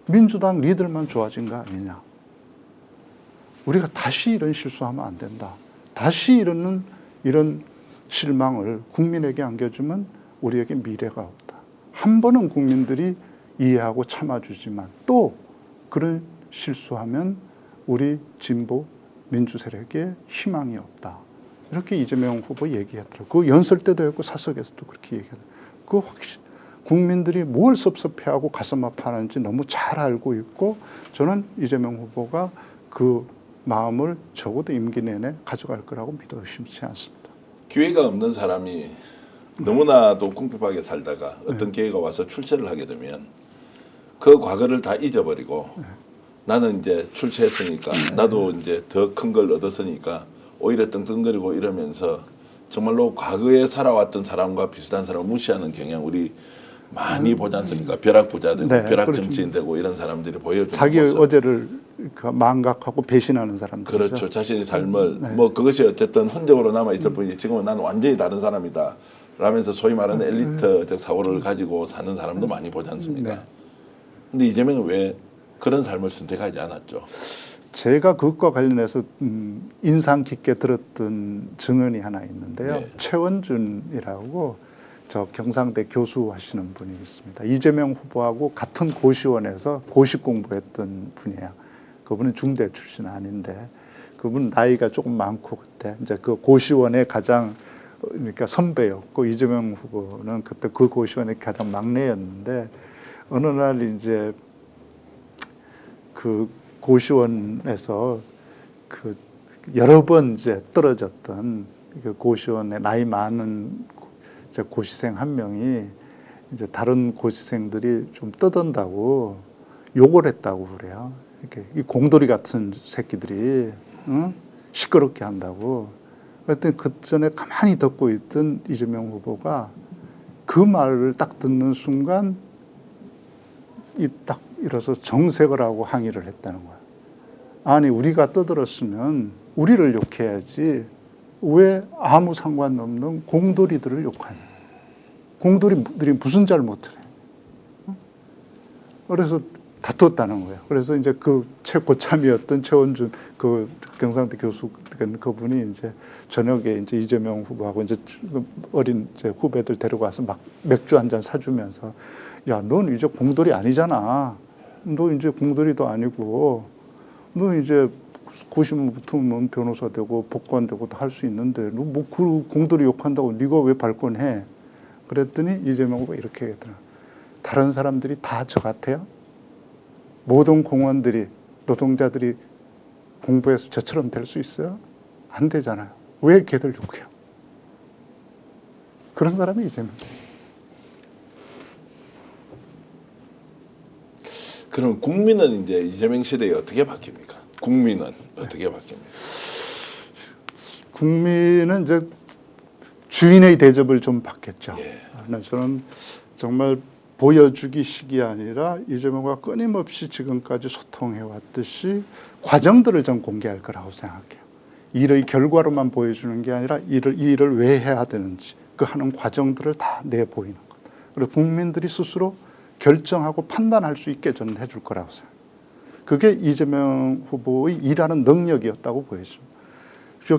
민주당 리더만 좋아진 거 아니냐? 우리가 다시 이런 실수하면 안 된다. 다시 이런 실망을 국민에게 안겨주면 우리에게 미래가 없다. 한 번은 국민들이 이해하고 참아주지만 또 그런 실수하면 우리 진보 민주 세력에 희망이 없다. 이렇게 이재명 후보 얘기하더라고요. 그 연설 때도 했고 사석에서도 그렇게 얘기하더라고요. 국민들이 뭘 섭섭해하고 가슴 아파하는지 너무 잘 알고 있고, 저는 이재명 후보가 그 마음을 적어도 임기 내내 가져갈 거라고 믿어 의심치 않습니다. 기회가 없는 사람이 너무나도 궁핍하게 살다가 어떤 기회가 와서 출세를 하게 되면 그 과거를 다 잊어버리고 나는 이제 출세했으니까 나도 이제 더 큰 걸 얻었으니까 오히려 떵떵거리고 이러면서 정말로 과거에 살아왔던 사람과 비슷한 사람을 무시하는 경향 우리 많이 보지 않습니까? 벼락부자 되고 네, 벼락 그렇죠. 정치인 되고 이런 사람들이 보여주는 자기의 모습. 어제를 그 망각하고 배신하는 사람들이죠. 그렇죠. 자신의 삶을 뭐 그것이 어쨌든 흔적으로 남아 있을 뿐이지 지금은 나는 완전히 다른 사람이다. 라면서 소위 말하는 엘리트적 사고를 가지고 사는 사람도 많이 보지 않습니까? 네. 근데 이재명은 왜 그런 삶을 선택하지 않았죠? 제가 그것과 관련해서 인상 깊게 들었던 증언이 하나 있는데요. 네. 최원준이라고 저 경상대 교수 하시는 분이 있습니다. 이재명 후보하고 같은 고시원에서 고시 공부했던 분이에요. 그분은 중대 출신 아닌데 그분 나이가 조금 많고 그때 이제 그 고시원의 가장 그러니까 선배였고 이재명 후보는 그때 그 고시원의 가장 막내였는데 어느 날 이제 그 고시원에서 그 여러 번 이제 떨어졌던 그 고시원에 나이 많은 이제 고시생 한 명이 이제 다른 고시생들이 좀 떠든다고 욕을 했다고 그래요. 이렇게 이 공돌이 같은 새끼들이 응? 시끄럽게 한다고. 그랬더니 그 전에 가만히 듣고 있던 이재명 후보가 그 말을 딱 듣는 순간 이 딱 일어서 정색을 하고 항의를 했다는 거야. 아니 우리가 떠들었으면 우리를 욕해야지 왜 아무 상관없는 공돌이들을 욕하냐. 공돌이들이 무슨 잘못을 해. 그래서 다퉜다는 거예요. 그래서 이제 그 최고참이었던 최원준 그 경상대 교수 그분이 이제 저녁에 이제 이재명 후보하고 이제 어린 이제 후배들 데려가서 막 맥주 한 잔 사주면서 야, 넌 이제 공돌이 아니잖아. 너 이제 공돌이도 아니고 너 이제 고시만 붙으면 변호사 되고 법관 되고 다 할 수 있는데 너 뭐 그 공돌이 욕한다고 네가 왜 발권해? 그랬더니 이재명 후보가 이렇게 얘기했더라. 다른 사람들이 다 저 같아요? 모든 공무원들이 노동자들이 공부해서 저처럼 될 수 있어요? 안 되잖아요. 왜 걔들 욕해요? 그런 사람이 이재명. 그럼 국민은 이제 이재명 시대에 어떻게 바뀝니까? 국민은 어떻게 바뀝니까? 국민은 이제 주인의 대접을 좀 받겠죠. 예. 저는 정말 보여주기식이 아니라 이재명과 끊임없이 지금까지 소통해 왔듯이 과정들을 좀 공개할 거라고 생각해요. 일의 결과로만 보여주는 게 아니라 이 일을 왜 해야 되는지 그 하는 과정들을 다 내보이는 것. 그리고 국민들이 스스로 결정하고 판단할 수 있게 저는 해줄 거라고 생각해요. 그게 이재명 후보의 일하는 능력이었다고 보여집니다.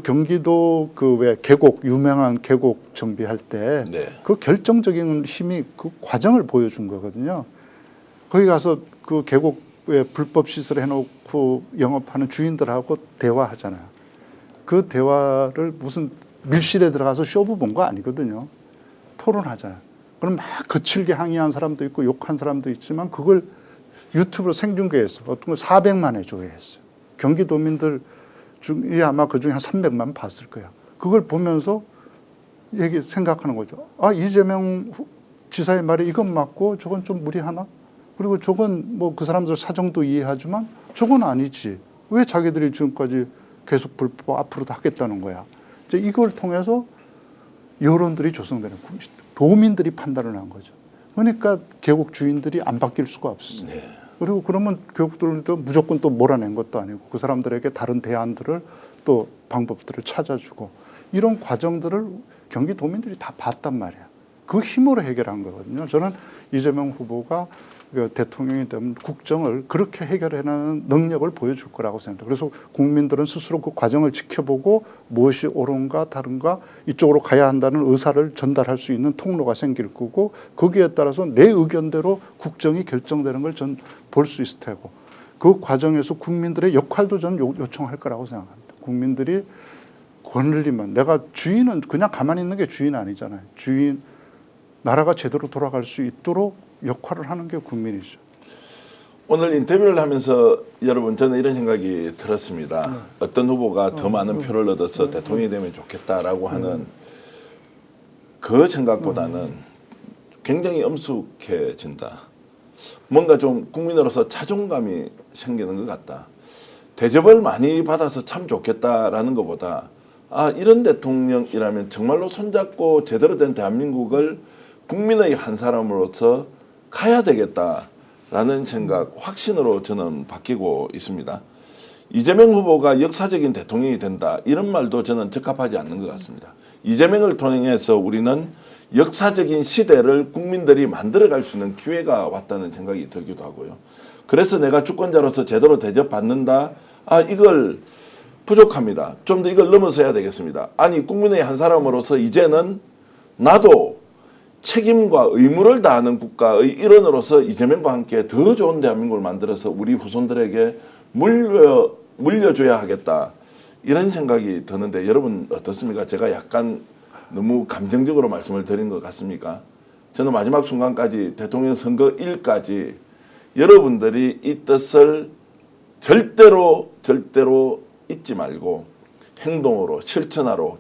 경기도 그 왜 계곡 유명한 계곡 정비할 때 그 결정적인 힘이 그 과정을 보여준 거거든요. 거기 가서 그 계곡에 불법 시설 해놓고 영업하는 주인들하고 대화하잖아요. 그 대화를 무슨 밀실에 들어가서 쇼부 본 거 아니거든요. 토론하잖아요. 그럼 막 거칠게 항의한 사람도 있고 욕한 사람도 있지만 그걸 유튜브로 생중계했어. 어떤 걸 400만에 조회했어요. 경기도민들 중에 아마 그중에 한 300만 봤을 거야. 그걸 보면서 생각하는 거죠. 아, 이재명 지사의 말이 이건 맞고 저건 좀 무리하나? 그리고 저건 뭐 그 사람들 사정도 이해하지만 저건 아니지. 왜 자기들이 지금까지 계속 불법 앞으로도 하겠다는 거야. 이제 이걸 통해서 여론들이 조성되는 도민들이 판단을 한 거죠. 그러니까 계곡 주인들이 안 바뀔 수가 없었어요. 네. 그리고 그러면 교육들도 무조건 또 몰아낸 것도 아니고 그 사람들에게 다른 대안들을 또 방법들을 찾아주고 이런 과정들을 경기도민들이 다 봤단 말이야. 그 힘으로 해결한 거거든요. 저는 이재명 후보가 대통령이 되면 국정을 그렇게 해결해내는 능력을 보여줄 거라고 생각합니다. 그래서 국민들은 스스로 그 과정을 지켜보고 무엇이 옳은가 다른가 이쪽으로 가야 한다는 의사를 전달할 수 있는 통로가 생길 거고 거기에 따라서 내 의견대로 국정이 결정되는 걸 전 볼 수 있을 테고 그 과정에서 국민들의 역할도 전 요청할 거라고 생각합니다. 국민들이 권리만 내가 주인은 그냥 가만히 있는 게 주인 아니잖아요. 주인 나라가 제대로 돌아갈 수 있도록 역할을 하는 게 국민이죠. 오늘 인터뷰를 하면서 여러분 저는 이런 생각이 들었습니다. 어떤 후보가 더 많은 표를 얻어서 대통령이 되면 좋겠다라고 하는 그 생각보다는 굉장히 엄숙해진다. 뭔가 좀 국민으로서 자존감이 생기는 것 같다. 대접을 많이 받아서 참 좋겠다라는 것보다 아 이런 대통령이라면 정말로 손잡고 제대로 된 대한민국을 국민의 한 사람으로서 가야 되겠다라는 생각, 확신으로 저는 바뀌고 있습니다. 이재명 후보가 역사적인 대통령이 된다 이런 말도 저는 적합하지 않는 것 같습니다. 이재명을 통해서 우리는 역사적인 시대를 국민들이 만들어갈 수 있는 기회가 왔다는 생각이 들기도 하고요. 그래서 내가 주권자로서 제대로 대접받는다. 이걸 부족합니다. 좀 더 이걸 넘어서야 되겠습니다. 아니 국민의 한 사람으로서 이제는 나도 책임과 의무를 다하는 국가의 일원으로서 이재명과 함께 더 좋은 대한민국을 만들어서 우리 후손들에게 물려줘야 하겠다. 이런 생각이 드는데 여러분 어떻습니까? 제가 약간 너무 감정적으로 말씀을 드린 것 같습니까? 저는 마지막 순간까지 대통령 선거일까지 여러분들이 이 뜻을 절대로 잊지 말고 행동으로 실천하러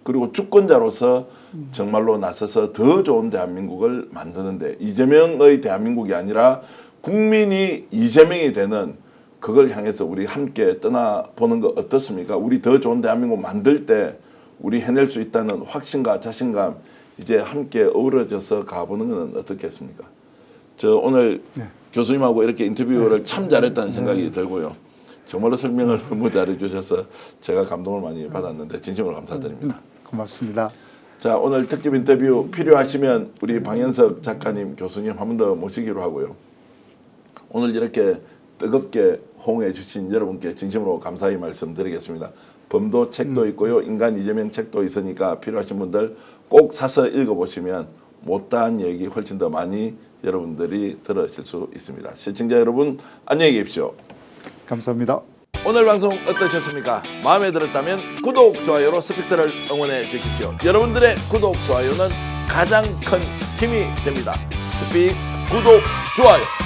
그리고 주권자로서 정말로 나서서 더 좋은 대한민국을 만드는데 이재명의 대한민국이 아니라 국민이 이재명이 되는 그걸 향해서 우리 함께 떠나보는 거 어떻습니까? 우리 더 좋은 대한민국 만들 때 우리 해낼 수 있다는 확신과 자신감 이제 함께 어우러져서 가보는 건 어떻겠습니까? 저 오늘 교수님하고 이렇게 인터뷰를 참 잘했다는 생각이 들고요. 정말로 설명을 너무 잘해주셔서 제가 감동을 많이 받았는데 진심으로 감사드립니다. 고맙습니다. 자, 오늘 특집 인터뷰 필요하시면 우리 방현석 작가님, 교수님 한 번 더 모시기로 하고요. 오늘 이렇게 뜨겁게 호응해 주신 여러분께 진심으로 감사의 말씀드리겠습니다. 범도 책도 있고요. 인간 이재명 책도 있으니까 필요하신 분들 꼭 사서 읽어보시면 못다한 얘기 훨씬 더 많이 여러분들이 들으실 수 있습니다. 시청자 여러분 안녕히 계십시오. 감사합니다. 오늘 방송 어떠셨습니까? 마음에 들었다면 구독, 좋아요로 스픽스를 응원해 주십시오. 여러분들의 구독, 좋아요는 가장 큰 힘이 됩니다. 스픽스 구독, 좋아요.